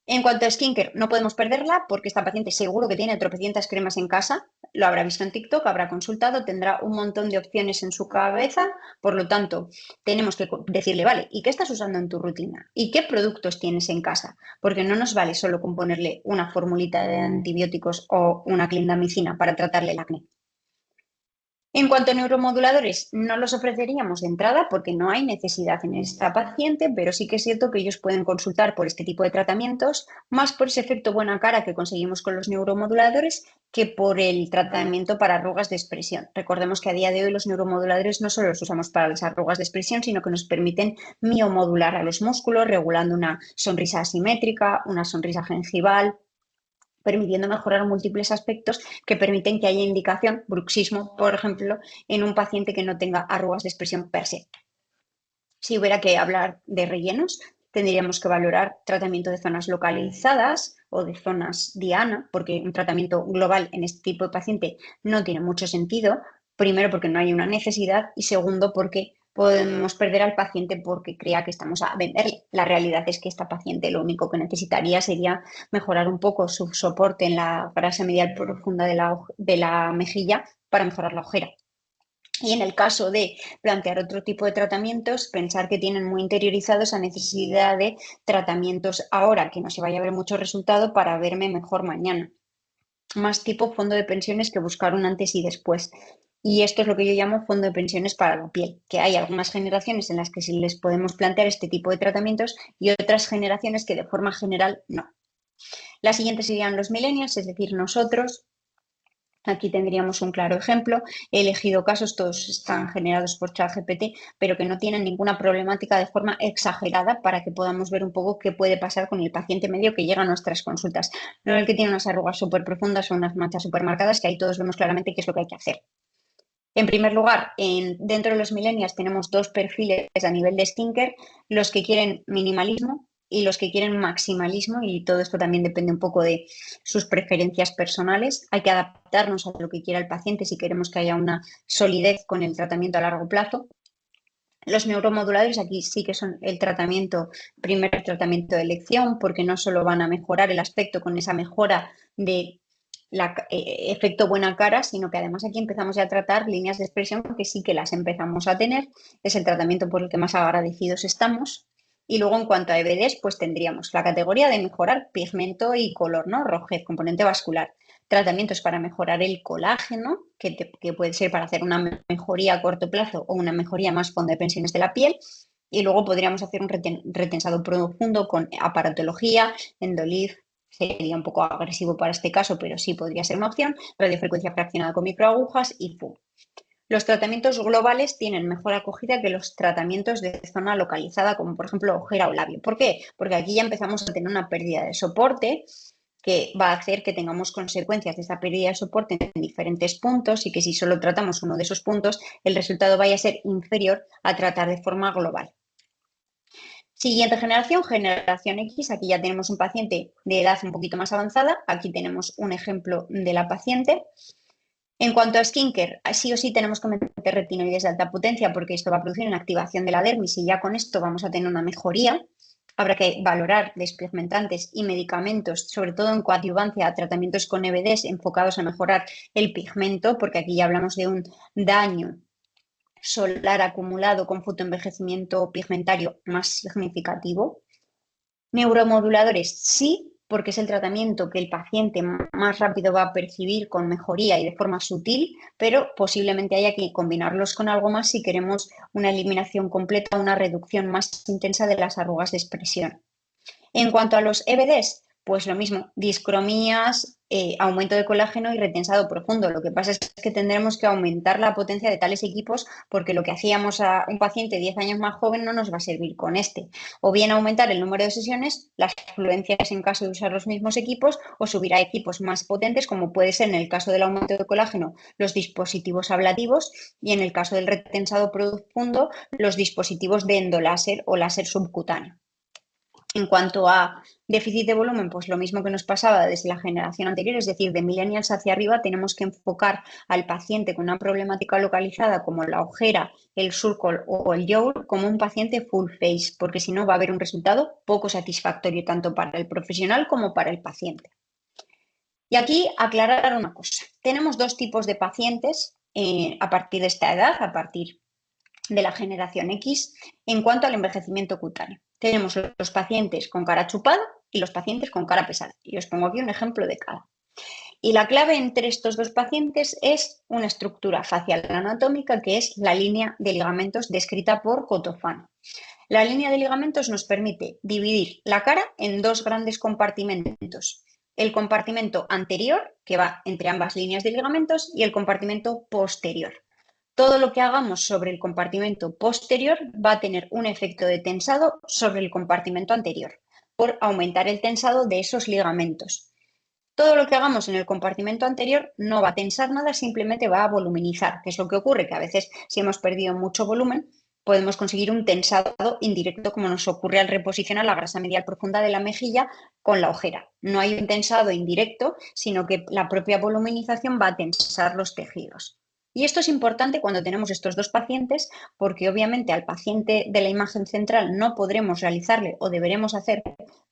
Speaker 2: En cuanto a skincare, no podemos perderla porque esta paciente seguro que tiene tropecientas cremas en casa, lo habrá visto en TikTok, habrá consultado, tendrá un montón de opciones en su cabeza, por lo tanto, tenemos que decirle, vale, ¿y qué estás usando en tu rutina? ¿Y qué productos tienes en casa? Porque no nos vale solo con ponerle una formulita de antibióticos o una clindamicina para tratarle el acné. En cuanto a neuromoduladores, no los ofreceríamos de entrada porque no hay necesidad en esta paciente, pero sí que es cierto que ellos pueden consultar por este tipo de tratamientos, más por ese efecto buena cara que conseguimos con los neuromoduladores que por el tratamiento para arrugas de expresión. Recordemos que a día de hoy los neuromoduladores no solo los usamos para las arrugas de expresión, sino que nos permiten miomodular a los músculos, regulando una sonrisa asimétrica, una sonrisa gengival, permitiendo mejorar múltiples aspectos que permiten que haya indicación, bruxismo, por ejemplo, en un paciente que no tenga arrugas de expresión per se. Si hubiera que hablar de rellenos, tendríamos que valorar tratamiento de zonas localizadas o de zonas diana, porque un tratamiento global en este tipo de paciente no tiene mucho sentido. Primero, porque no hay una necesidad y segundo, porque podemos perder al paciente porque crea que estamos a venderle. La realidad es que esta paciente lo único que necesitaría sería mejorar un poco su soporte en la grasa medial profunda de la mejilla para mejorar la ojera. Y en el caso de plantear otro tipo de tratamientos, pensar que tienen muy interiorizado esa necesidad de tratamientos ahora, que no se vaya a ver mucho resultado para verme mejor mañana. Más tipo fondo de pensiones que buscar un antes y después. Y esto es lo que yo llamo fondo de pensiones para la piel, que hay algunas generaciones en las que sí les podemos plantear este tipo de tratamientos y otras generaciones que de forma general no. Las siguientes serían los millennials, es decir, nosotros. Aquí tendríamos un claro ejemplo. He elegido casos, todos están generados por ChatGPT, pero que no tienen ninguna problemática de forma exagerada para que podamos ver un poco qué puede pasar con el paciente medio que llega a nuestras consultas. No el que tiene unas arrugas súper profundas o unas manchas súper marcadas, que ahí todos vemos claramente qué es lo que hay que hacer. En primer lugar, dentro de los millennials tenemos dos perfiles a nivel de skincare, los que quieren minimalismo y los que quieren maximalismo, y todo esto también depende un poco de sus preferencias personales. Hay que adaptarnos a lo que quiera el paciente si queremos que haya una solidez con el tratamiento a largo plazo. Los neuromoduladores aquí sí que son el primer tratamiento de elección, porque no solo van a mejorar el aspecto con esa mejora de efecto buena cara, sino que además aquí empezamos ya a tratar líneas de expresión que sí que las empezamos a tener. Es el tratamiento por el que más agradecidos estamos. Y luego en cuanto a EBDs, pues tendríamos la categoría de mejorar pigmento y color, ¿no? Rojez, componente vascular. tratamientos para mejorar el colágeno, que puede ser para hacer una mejoría a corto plazo o una mejoría más fondo de pensiones de la piel. Y luego podríamos hacer un retensado profundo con aparatología, Endolive, sería un poco agresivo para este caso, pero sí podría ser una opción, radiofrecuencia fraccionada con microagujas y FU. Los tratamientos globales tienen mejor acogida que los tratamientos de zona localizada, como por ejemplo ojera o labio. ¿Por qué? Porque aquí ya empezamos a tener una pérdida de soporte que va a hacer que tengamos consecuencias de esa pérdida de soporte en diferentes puntos y que si solo tratamos uno de esos puntos, el resultado vaya a ser inferior a tratar de forma global. Siguiente generación, generación X. Aquí ya tenemos un paciente de edad un poquito más avanzada. Aquí tenemos un ejemplo de la paciente. En cuanto a skincare, sí o sí tenemos que meter retinoides de alta potencia porque esto va a producir una activación de la dermis y ya con esto vamos a tener una mejoría. Habrá que valorar despigmentantes y medicamentos, sobre todo en coadyuvancia a tratamientos con EBDs enfocados a mejorar el pigmento, porque aquí ya hablamos de un daño solar acumulado con fotoenvejecimiento pigmentario más significativo. Neuromoduladores, sí, porque es el tratamiento que el paciente más rápido va a percibir con mejoría y de forma sutil, pero posiblemente haya que combinarlos con algo más si queremos una eliminación completa, una reducción más intensa de las arrugas de expresión. En cuanto a los EBDs, pues lo mismo, discromías, aumento de colágeno y retensado profundo. Lo que pasa es que tendremos que aumentar la potencia de tales equipos porque lo que hacíamos a un paciente 10 años más joven no nos va a servir con este. O bien aumentar el número de sesiones, las fluencias en caso de usar los mismos equipos o subir a equipos más potentes como puede ser en el caso del aumento de colágeno los dispositivos ablativos y en el caso del retensado profundo los dispositivos de endoláser o láser subcutáneo. En cuanto a déficit de volumen, pues lo mismo que nos pasaba desde la generación anterior, es decir, de millennials hacia arriba, tenemos que enfocar al paciente con una problemática localizada como la ojera, el surco o el jowl como un paciente full face, porque si no va a haber un resultado poco satisfactorio tanto para el profesional como para el paciente. Y aquí aclarar una cosa, tenemos dos tipos de pacientes a partir de esta edad, a partir de la generación X en cuanto al envejecimiento cutáneo. Tenemos los pacientes con cara chupada y los pacientes con cara pesada. Y os pongo aquí un ejemplo de cada. Y la clave entre estos dos pacientes es una estructura facial anatómica que es la línea de ligamentos descrita por Cotofano. La línea de ligamentos nos permite dividir la cara en dos grandes compartimentos. El compartimento anterior, que va entre ambas líneas de ligamentos, y el compartimento posterior. Todo lo que hagamos sobre el compartimento posterior va a tener un efecto de tensado sobre el compartimento anterior, por aumentar el tensado de esos ligamentos. Todo lo que hagamos en el compartimento anterior no va a tensar nada, simplemente va a voluminizar, que es lo que ocurre, que a veces si hemos perdido mucho volumen, podemos conseguir un tensado indirecto, como nos ocurre al reposicionar la grasa medial profunda de la mejilla con la ojera. No hay un tensado indirecto, sino que la propia voluminización va a tensar los tejidos. Y esto es importante cuando tenemos estos dos pacientes porque obviamente al paciente de la imagen central no podremos realizarle o deberemos hacer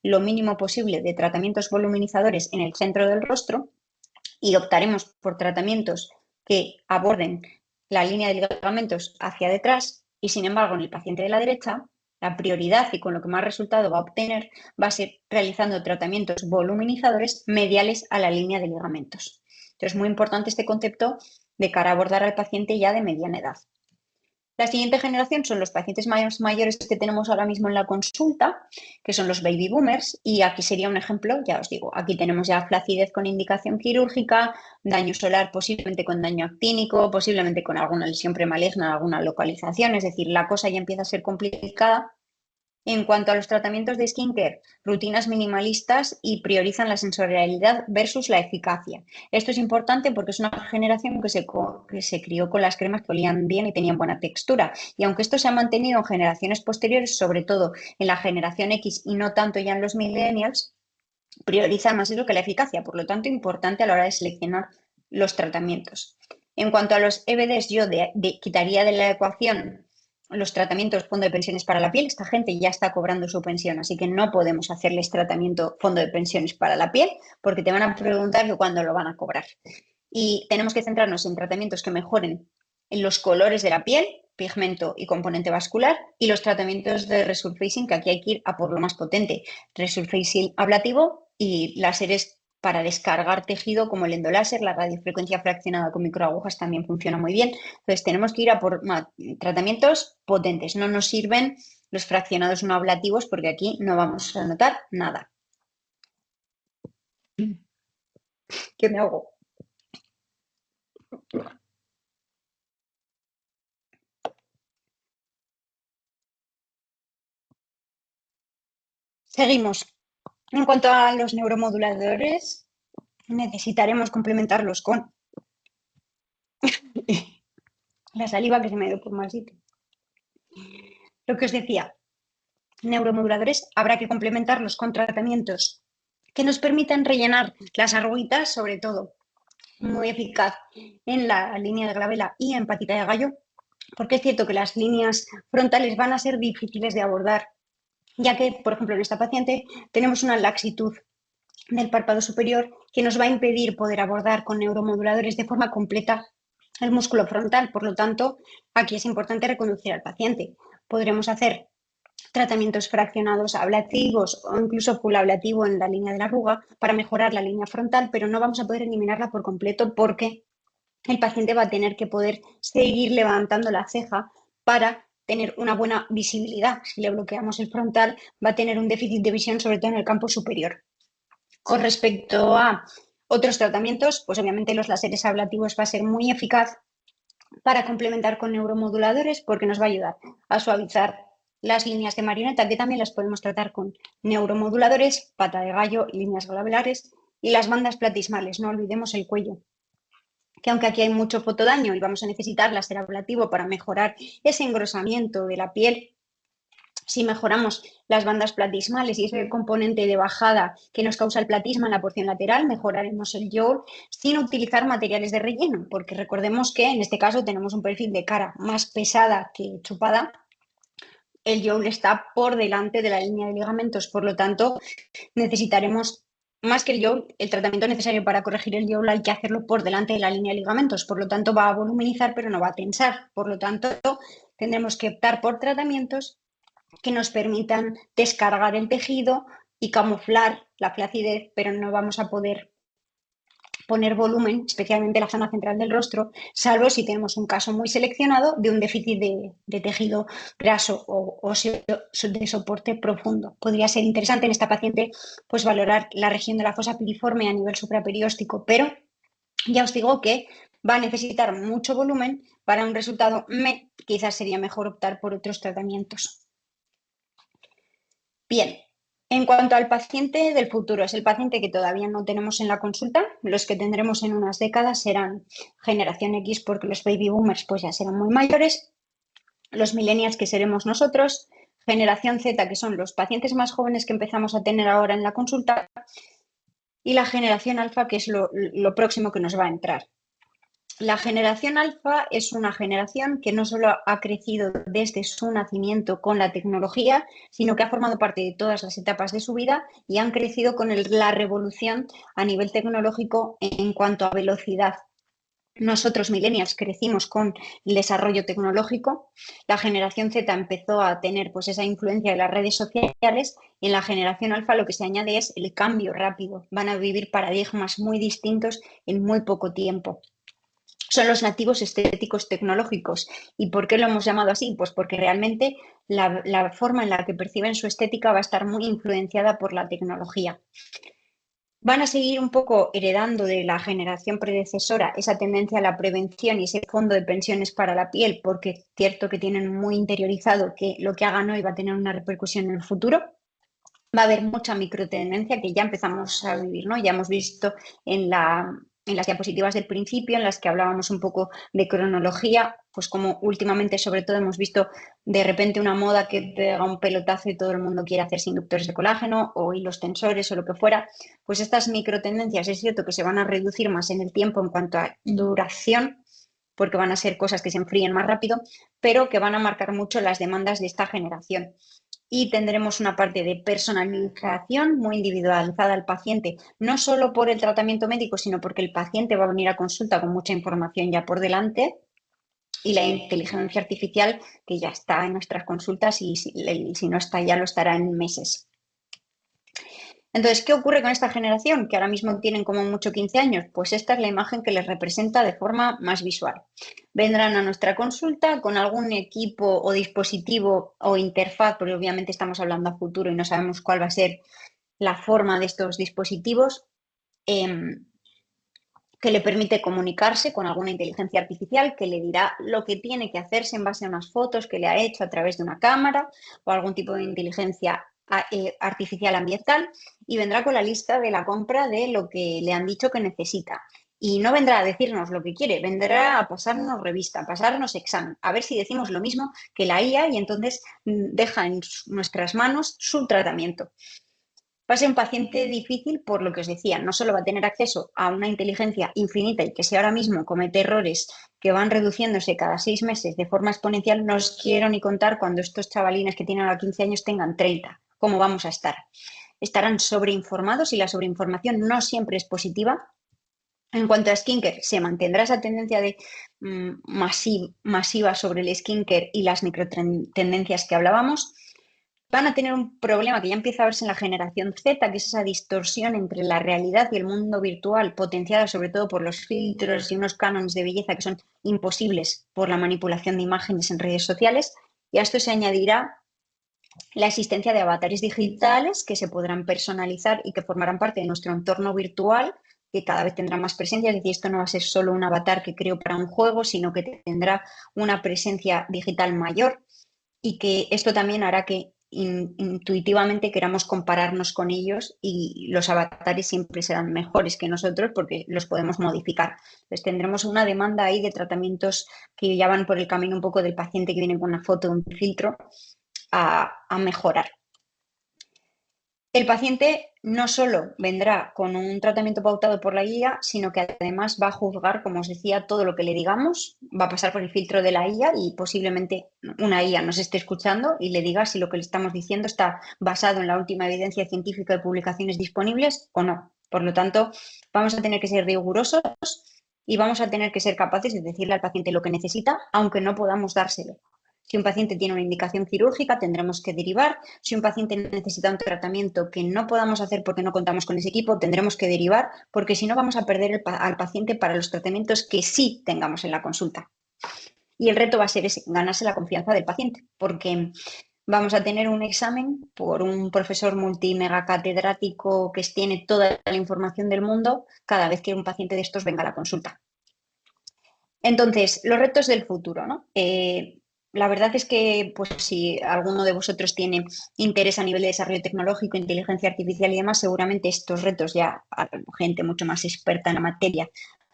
Speaker 2: lo mínimo posible de tratamientos voluminizadores en el centro del rostro y optaremos por tratamientos que aborden la línea de ligamentos hacia detrás y sin embargo en el paciente de la derecha la prioridad y con lo que más resultado va a obtener va a ser realizando tratamientos voluminizadores mediales a la línea de ligamentos. Entonces es muy importante este concepto de cara a abordar al paciente ya de mediana edad. La siguiente generación son los pacientes más mayores que tenemos ahora mismo en la consulta, que son los baby boomers, y aquí sería un ejemplo, ya os digo, aquí tenemos ya flacidez con indicación quirúrgica, daño solar posiblemente con daño actínico, posiblemente con alguna lesión premaligna en alguna localización, es decir, la cosa ya empieza a ser complicada. En cuanto a los tratamientos de skincare, rutinas minimalistas y priorizan la sensorialidad versus la eficacia. Esto es importante porque es una generación que se crió con las cremas que olían bien y tenían buena textura. Y aunque esto se ha mantenido en generaciones posteriores, sobre todo en la generación X y no tanto ya en los millennials, priorizan más eso que la eficacia. Por lo tanto, importante a la hora de seleccionar los tratamientos. En cuanto a los EBDs, yo quitaría de la ecuación los tratamientos fondo de pensiones para la piel. Esta gente ya está cobrando su pensión, así que no podemos hacerles tratamiento fondo de pensiones para la piel porque te van a preguntar que cuándo lo van a cobrar. Y tenemos que centrarnos en tratamientos que mejoren en los colores de la piel, pigmento y componente vascular, y los tratamientos de resurfacing, que aquí hay que ir a por lo más potente. Resurfacing ablativo y láseres para descargar tejido, como el endoláser, la radiofrecuencia fraccionada con microagujas también funciona muy bien. Entonces tenemos que ir a por tratamientos potentes. No nos sirven los fraccionados no ablativos porque aquí no vamos a notar nada. ¿Qué me hago? Seguimos. En cuanto a los neuromoduladores, necesitaremos complementarlos con la saliva que se me ha ido por mal sitio. Lo que os decía, neuromoduladores habrá que complementarlos con tratamientos que nos permitan rellenar las arruguitas, sobre todo muy eficaz en la línea de glabela y en patita de gallo, porque es cierto que las líneas frontales van a ser difíciles de abordar, ya que, por ejemplo, en esta paciente tenemos una laxitud del párpado superior que nos va a impedir poder abordar con neuromoduladores de forma completa el músculo frontal. Por lo tanto, aquí es importante reconducir al paciente. Podremos hacer tratamientos fraccionados ablativos o incluso full ablativo en la línea de la arruga para mejorar la línea frontal, pero no vamos a poder eliminarla por completo porque el paciente va a tener que poder seguir levantando la ceja para tener una buena visibilidad. Si le bloqueamos el frontal, va a tener un déficit de visión, sobre todo en el campo superior. Con respecto a otros tratamientos, pues obviamente los láseres ablativos va a ser muy eficaz para complementar con neuromoduladores porque nos va a ayudar a suavizar las líneas de marioneta, que también las podemos tratar con neuromoduladores, pata de gallo, líneas glabelares y las bandas platismales. No olvidemos el cuello, que aunque aquí hay mucho fotodaño y vamos a necesitar láser ablativo para mejorar ese engrosamiento de la piel, si mejoramos las bandas platismales y ese componente de bajada que nos causa el platisma en la porción lateral, mejoraremos el yaw sin utilizar materiales de relleno, porque recordemos que en este caso tenemos un perfil de cara más pesada que chupada. El yaw está por delante de la línea de ligamentos, por lo tanto necesitaremos más que el yaw, el tratamiento necesario para corregir el yaw hay que hacerlo por delante de la línea de ligamentos, por lo tanto va a voluminizar pero no va a tensar, por lo tanto tendremos que optar por tratamientos que nos permitan descargar el tejido y camuflar la flacidez, pero no vamos a poder poner volumen, especialmente la zona central del rostro, salvo si tenemos un caso muy seleccionado de un déficit de tejido graso o óseo de soporte profundo. Podría ser interesante en esta paciente pues valorar la región de la fosa piriforme a nivel supraperióstico, pero ya os digo que va a necesitar mucho volumen para un resultado quizás sería mejor optar por otros tratamientos. Bien, en cuanto al paciente del futuro, es el paciente que todavía no tenemos en la consulta. Los que tendremos en unas décadas serán generación X porque los baby boomers pues ya serán muy mayores, los millennials que seremos nosotros, generación Z que son los pacientes más jóvenes que empezamos a tener ahora en la consulta y la generación alfa que es lo próximo que nos va a entrar. La generación alfa es una generación que no solo ha crecido desde su nacimiento con la tecnología, sino que ha formado parte de todas las etapas de su vida y han crecido con la revolución a nivel tecnológico en cuanto a velocidad. Nosotros, millennials, crecimos con el desarrollo tecnológico. La generación Z empezó a tener pues, esa influencia de las redes sociales y en la generación alfa lo que se añade es el cambio rápido. Van a vivir paradigmas muy distintos en muy poco tiempo. Son los nativos estéticos tecnológicos. ¿Y por qué lo hemos llamado así? Pues porque realmente la forma en la que perciben su estética va a estar muy influenciada por la tecnología. Van a seguir un poco heredando de la generación predecesora esa tendencia a la prevención y ese fondo de pensiones para la piel, porque es cierto que tienen muy interiorizado que lo que hagan hoy va a tener una repercusión en el futuro. Va a haber mucha microtendencia que ya empezamos a vivir, ¿no? Ya hemos visto en las diapositivas del principio, en las que hablábamos un poco de cronología, pues como últimamente sobre todo hemos visto de repente una moda que pega un pelotazo y todo el mundo quiere hacerse inductores de colágeno o hilos tensores o lo que fuera, pues estas microtendencias es cierto que se van a reducir más en el tiempo en cuanto a duración, porque van a ser cosas que se enfríen más rápido, pero que van a marcar mucho las demandas de esta generación. Y tendremos una parte de personalización muy individualizada al paciente, no solo por el tratamiento médico, sino porque el paciente va a venir a consulta con mucha información ya por delante y la inteligencia artificial que ya está en nuestras consultas y si no está ya lo estará en meses. Entonces, ¿qué ocurre con esta generación? Que ahora mismo tienen como mucho 15 años. Pues esta es la imagen que les representa de forma más visual. Vendrán a nuestra consulta con algún equipo o dispositivo o interfaz, porque obviamente estamos hablando a futuro y no sabemos cuál va a ser la forma de estos dispositivos, que le permite comunicarse con alguna inteligencia artificial que le dirá lo que tiene que hacerse en base a unas fotos que le ha hecho a través de una cámara o algún tipo de inteligencia artificial ambiental, y vendrá con la lista de la compra de lo que le han dicho que necesita. Y no vendrá a decirnos lo que quiere, vendrá a pasarnos revista, a pasarnos examen, a ver si decimos lo mismo que la IA, y entonces deja en nuestras manos su tratamiento. Va a ser un paciente difícil por lo que os decía, no solo va a tener acceso a una inteligencia infinita y que si ahora mismo comete errores que van reduciéndose cada 6 meses de forma exponencial, no os quiero ni contar cuando estos chavalines que tienen ahora 15 años tengan 30, cómo vamos a estar. Estarán sobreinformados y la sobreinformación no siempre es positiva. En cuanto a skincare, se mantendrá esa tendencia de masiva sobre el skincare y las microtendencias que hablábamos. Van a tener un problema que ya empieza a verse en la generación Z, que es esa distorsión entre la realidad y el mundo virtual, potenciada sobre todo por los filtros y unos cánones de belleza que son imposibles por la manipulación de imágenes en redes sociales. Y a esto se añadirá la existencia de avatares digitales que se podrán personalizar y que formarán parte de nuestro entorno virtual, que cada vez tendrá más presencia. Es decir, esto no va a ser solo un avatar que creo para un juego, sino que tendrá una presencia digital mayor, y que esto también hará que intuitivamente queramos compararnos con ellos, y los avatares siempre serán mejores que nosotros porque los podemos modificar. Entonces tendremos una demanda ahí de tratamientos que ya van por el camino un poco del paciente que viene con una foto, un filtro, a mejorar. El paciente no solo vendrá con un tratamiento pautado por la guía, sino que además va a juzgar, como os decía, todo lo que le digamos, va a pasar por el filtro de la IA, y posiblemente una IA nos esté escuchando y le diga si lo que le estamos diciendo está basado en la última evidencia científica de publicaciones disponibles o no. Por lo tanto, vamos a tener que ser rigurosos y vamos a tener que ser capaces de decirle al paciente lo que necesita, aunque no podamos dárselo. Si un paciente tiene una indicación quirúrgica, tendremos que derivar. Si un paciente necesita un tratamiento que no podamos hacer porque no contamos con ese equipo, tendremos que derivar, porque si no vamos a perder al paciente para los tratamientos que sí tengamos en la consulta. Y el reto va a ser ese, ganarse la confianza del paciente, porque vamos a tener un examen por un profesor multimega catedrático que tiene toda la información del mundo cada vez que un paciente de estos venga a la consulta. Entonces, los retos del futuro, ¿no? La verdad es que, pues, si alguno de vosotros tiene interés a nivel de desarrollo tecnológico, inteligencia artificial y demás, seguramente estos retos ya gente mucho más experta en la materia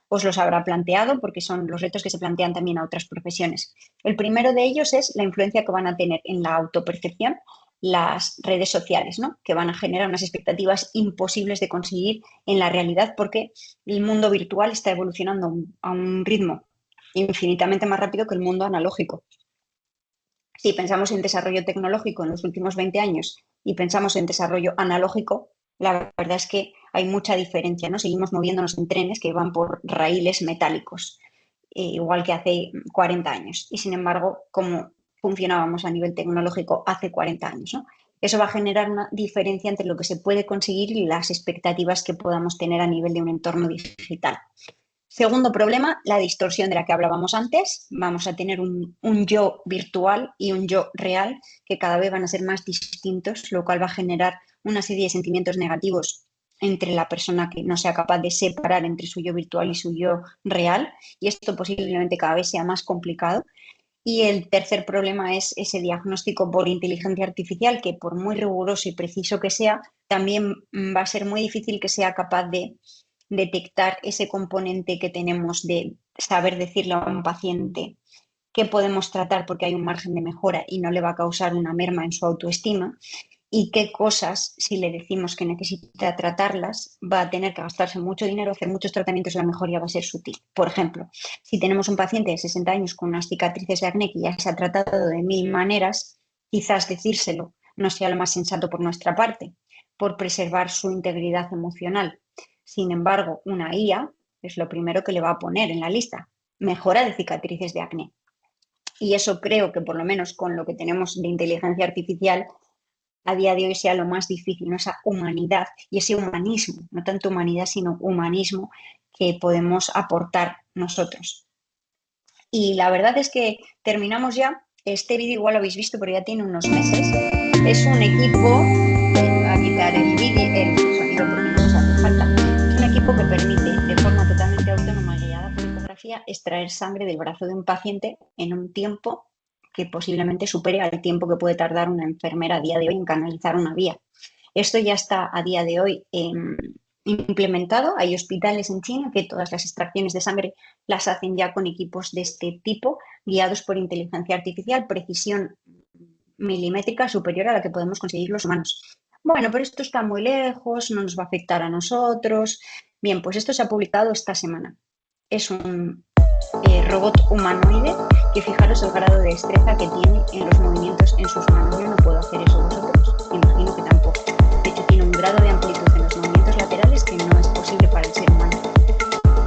Speaker 2: os los habrá planteado, porque son los retos que se plantean también a otras profesiones. El primero de ellos es la influencia que van a tener en la autopercepción las redes sociales, ¿no? Que van a generar unas expectativas imposibles de conseguir en la realidad, porque el mundo virtual está evolucionando a un ritmo infinitamente más rápido que el mundo analógico. Si pensamos en desarrollo tecnológico en los últimos 20 años y pensamos en desarrollo analógico, la verdad es que hay mucha diferencia, ¿no? Seguimos moviéndonos en trenes que van por raíles metálicos, igual que hace 40 años. Y sin embargo, como funcionábamos a nivel tecnológico hace 40 años, ¿no? Eso va a generar una diferencia entre lo que se puede conseguir y las expectativas que podamos tener a nivel de un entorno digital. Segundo problema, la distorsión de la que hablábamos antes. Vamos a tener un yo virtual y un yo real que cada vez van a ser más distintos, lo cual va a generar una serie de sentimientos negativos entre la persona que no sea capaz de separar entre su yo virtual y su yo real, y esto posiblemente cada vez sea más complicado. Y el tercer problema es ese diagnóstico por inteligencia artificial, que por muy riguroso y preciso que sea, también va a ser muy difícil que sea capaz de detectar ese componente que tenemos de saber decirle a un paciente qué podemos tratar porque hay un margen de mejora y no le va a causar una merma en su autoestima, y qué cosas, si le decimos que necesita tratarlas, va a tener que gastarse mucho dinero, hacer muchos tratamientos y la mejoría va a ser sutil. Por ejemplo, si tenemos un paciente de 60 años con unas cicatrices de acné que ya se ha tratado de 1000 maneras, quizás decírselo no sea lo más sensato por nuestra parte, por preservar su integridad emocional. Sin embargo, una IA es lo primero que le va a poner en la lista: mejora de cicatrices de acné. Y eso creo que por lo menos con lo que tenemos de inteligencia artificial a día de hoy sea lo más difícil, ¿no? Esa humanidad y ese humanismo, no tanto humanidad, sino humanismo que podemos aportar nosotros. Y la verdad es que terminamos ya. Este vídeo igual lo habéis visto, pero ya tiene unos meses. Es un equipo, voy a quitar el vídeo, el sonido porque no nos hace falta. Es un equipo que permite de forma totalmente autónoma, guiada por ecografía, extraer sangre del brazo de un paciente en un tiempo que posiblemente supere al tiempo que puede tardar una enfermera a día de hoy en canalizar una vía. Esto ya está a día de hoy implementado. Hay hospitales en China que todas las extracciones de sangre las hacen ya con equipos de este tipo, guiados por inteligencia artificial, precisión milimétrica superior a la que podemos conseguir los humanos. Bueno, pero esto está muy lejos, no nos va a afectar a nosotros. Bien, pues esto se ha publicado esta semana. Es un robot humanoide que fijaros el grado de destreza que tiene en los movimientos en sus manos. Yo no puedo hacer eso, vosotros imagino que tampoco. De hecho, tiene un grado de amplitud en los movimientos laterales que no es posible para el ser humano.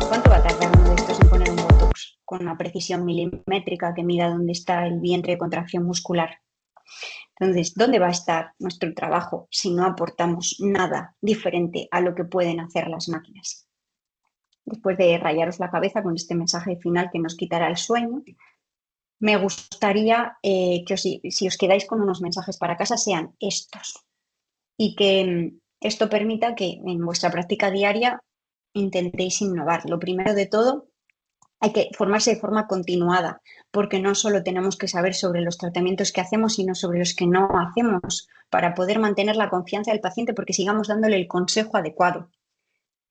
Speaker 2: ¿Cuánto va a tardar uno de estos en poner un botox con una precisión milimétrica que mida dónde está el vientre de contracción muscular? Entonces, ¿dónde va a estar nuestro trabajo si no aportamos nada diferente a lo que pueden hacer las máquinas? Después de rayaros la cabeza con este mensaje final que nos quitará el sueño, me gustaría que si os quedáis con unos mensajes para casa sean estos y que esto permita que en vuestra práctica diaria intentéis innovar. Lo primero de todo, hay que formarse de forma continuada, porque no solo tenemos que saber sobre los tratamientos que hacemos, sino sobre los que no hacemos, para poder mantener la confianza del paciente, porque sigamos dándole el consejo adecuado.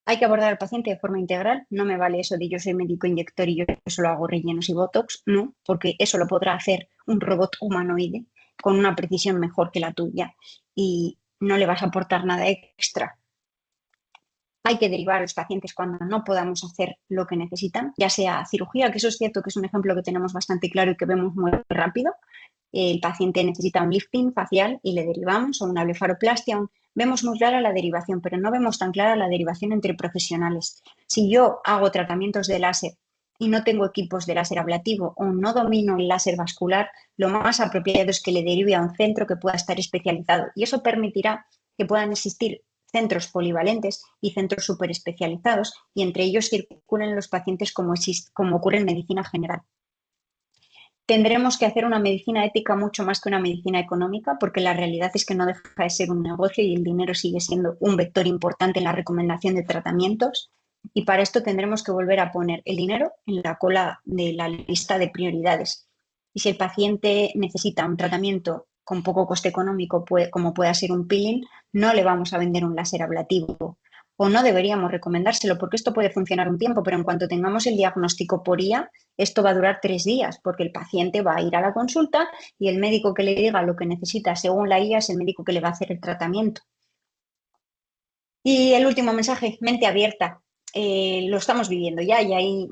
Speaker 2: Hay que abordar al paciente de forma integral. No me vale eso de yo soy médico inyector y yo solo hago rellenos y botox, no, porque eso lo podrá hacer un robot humanoide con una precisión mejor que la tuya y no le vas a aportar nada extra. Hay que derivar a los pacientes cuando no podamos hacer lo que necesitan, ya sea cirugía, que eso es cierto que es un ejemplo que tenemos bastante claro y que vemos muy rápido. El paciente necesita un lifting facial y le derivamos, o una blefaroplastia. Vemos muy clara la derivación, pero no vemos tan clara la derivación entre profesionales. Si yo hago tratamientos de láser y no tengo equipos de láser ablativo o no domino el láser vascular, lo más apropiado es que le derive a un centro que pueda estar especializado y eso permitirá que puedan existir centros polivalentes y centros súper especializados y entre ellos circulen los pacientes como ocurre en medicina general. Tendremos que hacer una medicina ética mucho más que una medicina económica, porque la realidad es que no deja de ser un negocio y el dinero sigue siendo un vector importante en la recomendación de tratamientos. Y para esto tendremos que volver a poner el dinero en la cola de la lista de prioridades. Y si el paciente necesita un tratamiento con poco coste económico, como pueda ser un peeling, no le vamos a vender un láser ablativo o no deberíamos recomendárselo porque esto puede funcionar un tiempo, pero en cuanto tengamos el diagnóstico por IA, esto va a durar 3 días porque el paciente va a ir a la consulta y el médico que le diga lo que necesita según la IA es el médico que le va a hacer el tratamiento. Y el último mensaje, mente abierta. Lo estamos viviendo ya y hay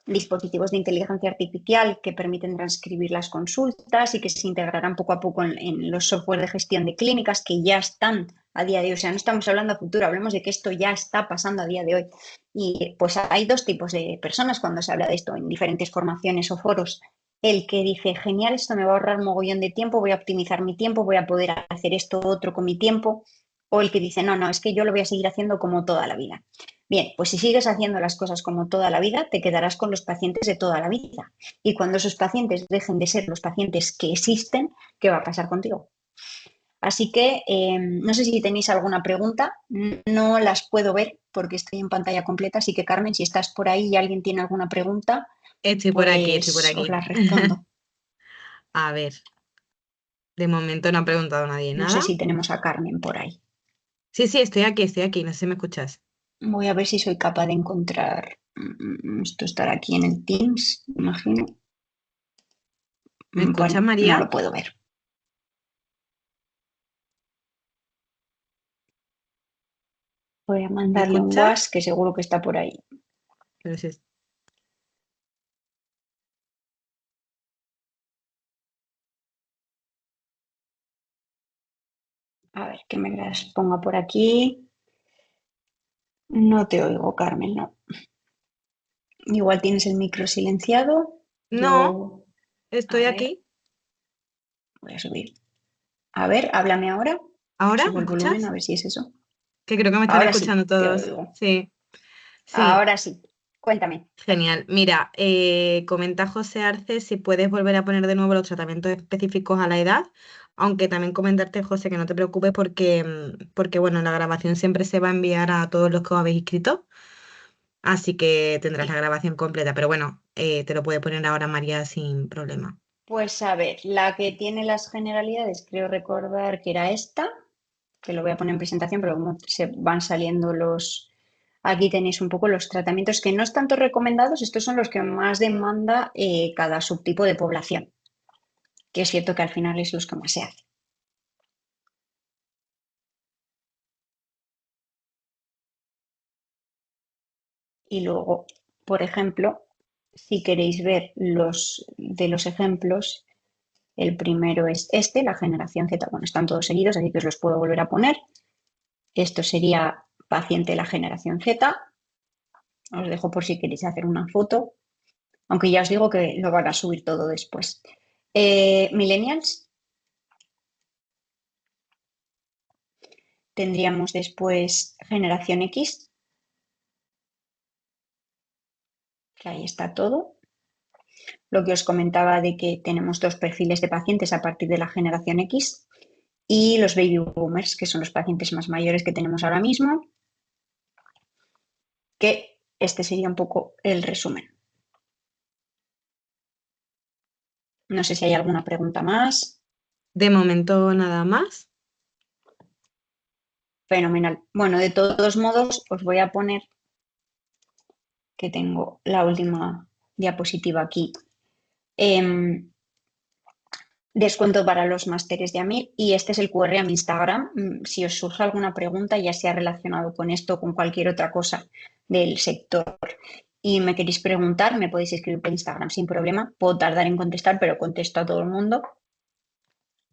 Speaker 2: dispositivos de inteligencia artificial que permiten transcribir las consultas y que se integrarán poco a poco en los software de gestión de clínicas que ya están a día de hoy. O sea, no estamos hablando a futuro, hablemos de que esto ya está pasando a día de hoy. Y pues hay dos tipos de personas cuando se habla de esto en diferentes formaciones o foros. El que dice, genial, esto me va a ahorrar un mogollón de tiempo, voy a optimizar mi tiempo, voy a poder hacer esto otro con mi tiempo. O el que dice, no, no, es que yo lo voy a seguir haciendo como toda la vida. Bien, pues si sigues haciendo las cosas como toda la vida, te quedarás con los pacientes de toda la vida. Y cuando esos pacientes dejen de ser los pacientes que existen, ¿qué va a pasar contigo? Así que no sé si tenéis alguna pregunta, no las puedo ver porque estoy en pantalla completa, así que Carmen, si estás por ahí y alguien tiene alguna pregunta,
Speaker 3: Estoy por aquí, estoy por
Speaker 2: pues os
Speaker 3: aquí.
Speaker 2: las respondo.
Speaker 3: A ver, de momento no ha preguntado nadie
Speaker 2: No sé
Speaker 3: nada.
Speaker 2: si tenemos a Carmen por ahí.
Speaker 3: Sí, sí, estoy aquí, no sé si me escuchas.
Speaker 2: Voy a ver si soy capaz de encontrar esto estará aquí en el Teams, imagino.
Speaker 3: ¿Me escuchas,
Speaker 2: Bueno, no
Speaker 3: María?
Speaker 2: lo puedo ver. Voy a
Speaker 3: ¿Me
Speaker 2: mandarle un
Speaker 3: escuchas?
Speaker 2: WhatsApp que seguro que está por ahí.
Speaker 3: Pero si es-
Speaker 2: A ver, que me las ponga por aquí. No te oigo, Carmen, no. Igual tienes el micro silenciado.
Speaker 3: No,
Speaker 2: Yo, a
Speaker 3: estoy
Speaker 2: ver,
Speaker 3: aquí.
Speaker 2: voy a subir. A ver, háblame ahora.
Speaker 3: ¿Ahora
Speaker 2: Subo
Speaker 3: me
Speaker 2: el volumen,
Speaker 3: escuchas?
Speaker 2: a ver si es eso.
Speaker 3: Que creo que me están
Speaker 2: Ahora sí,
Speaker 3: escuchando
Speaker 2: te
Speaker 3: todos.
Speaker 2: oigo.
Speaker 3: Sí, sí,
Speaker 2: Ahora sí. Cuéntame.
Speaker 3: genial. Mira, comenta José Arce si puedes volver a poner de nuevo los tratamientos específicos a la edad, aunque también comentarte, José, que no te preocupes porque bueno, la grabación siempre se va a enviar a todos los que os habéis inscrito, así que tendrás la
Speaker 2: Sí.
Speaker 3: grabación completa, pero bueno, te lo puede poner ahora María sin problema.
Speaker 2: Pues a ver, la que tiene las generalidades, creo recordar que era esta, que lo voy a poner en presentación, pero como se van saliendo los... Aquí tenéis un poco los tratamientos que no es tanto recomendados, estos son los que más demanda cada subtipo de población, que es cierto que al final es los que más se hacen. Y luego, por ejemplo, si queréis ver los de los ejemplos, el primero es este, la generación Z. Bueno, están todos seguidos, así que os los puedo volver a poner. Esto sería paciente de la generación Z. Os dejo por si queréis hacer una foto, aunque ya os digo que lo van a subir todo después. Millennials. Tendríamos después generación X, que ahí está todo. Lo que os comentaba de que tenemos dos perfiles de pacientes a partir de la generación X y los baby boomers, que son los pacientes más mayores que tenemos ahora mismo, que este sería un poco el resumen. No sé si hay alguna pregunta más.
Speaker 3: De momento nada más.
Speaker 2: Fenomenal. Bueno, de todos modos, os voy a poner que tengo la última diapositiva aquí. Descuento para los másteres de AMIR y este es el QR a mi Instagram. Si os surge alguna pregunta, ya sea relacionado con esto o con cualquier otra cosa del sector y me queréis preguntar, me podéis escribir por Instagram sin problema. Puedo tardar en contestar, pero contesto a todo el mundo.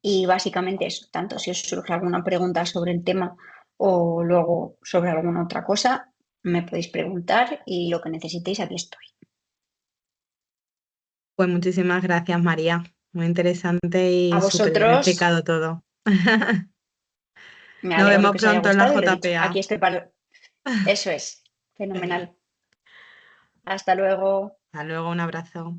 Speaker 2: Y básicamente eso, tanto si os surge alguna pregunta sobre el tema o luego sobre alguna otra cosa, me podéis preguntar y lo que necesitéis, aquí estoy.
Speaker 3: Pues muchísimas gracias, María. Muy interesante
Speaker 2: A
Speaker 3: y súper bien
Speaker 2: vosotros,
Speaker 3: explicado todo.
Speaker 2: me
Speaker 3: Nos
Speaker 2: alegro
Speaker 3: vemos
Speaker 2: que os haya
Speaker 3: pronto en la
Speaker 2: gustado y lo dicho, aquí
Speaker 3: JPA.
Speaker 2: estoy para... Eso es,
Speaker 3: Genial.
Speaker 2: fenomenal. Hasta luego.
Speaker 3: Hasta luego, un abrazo.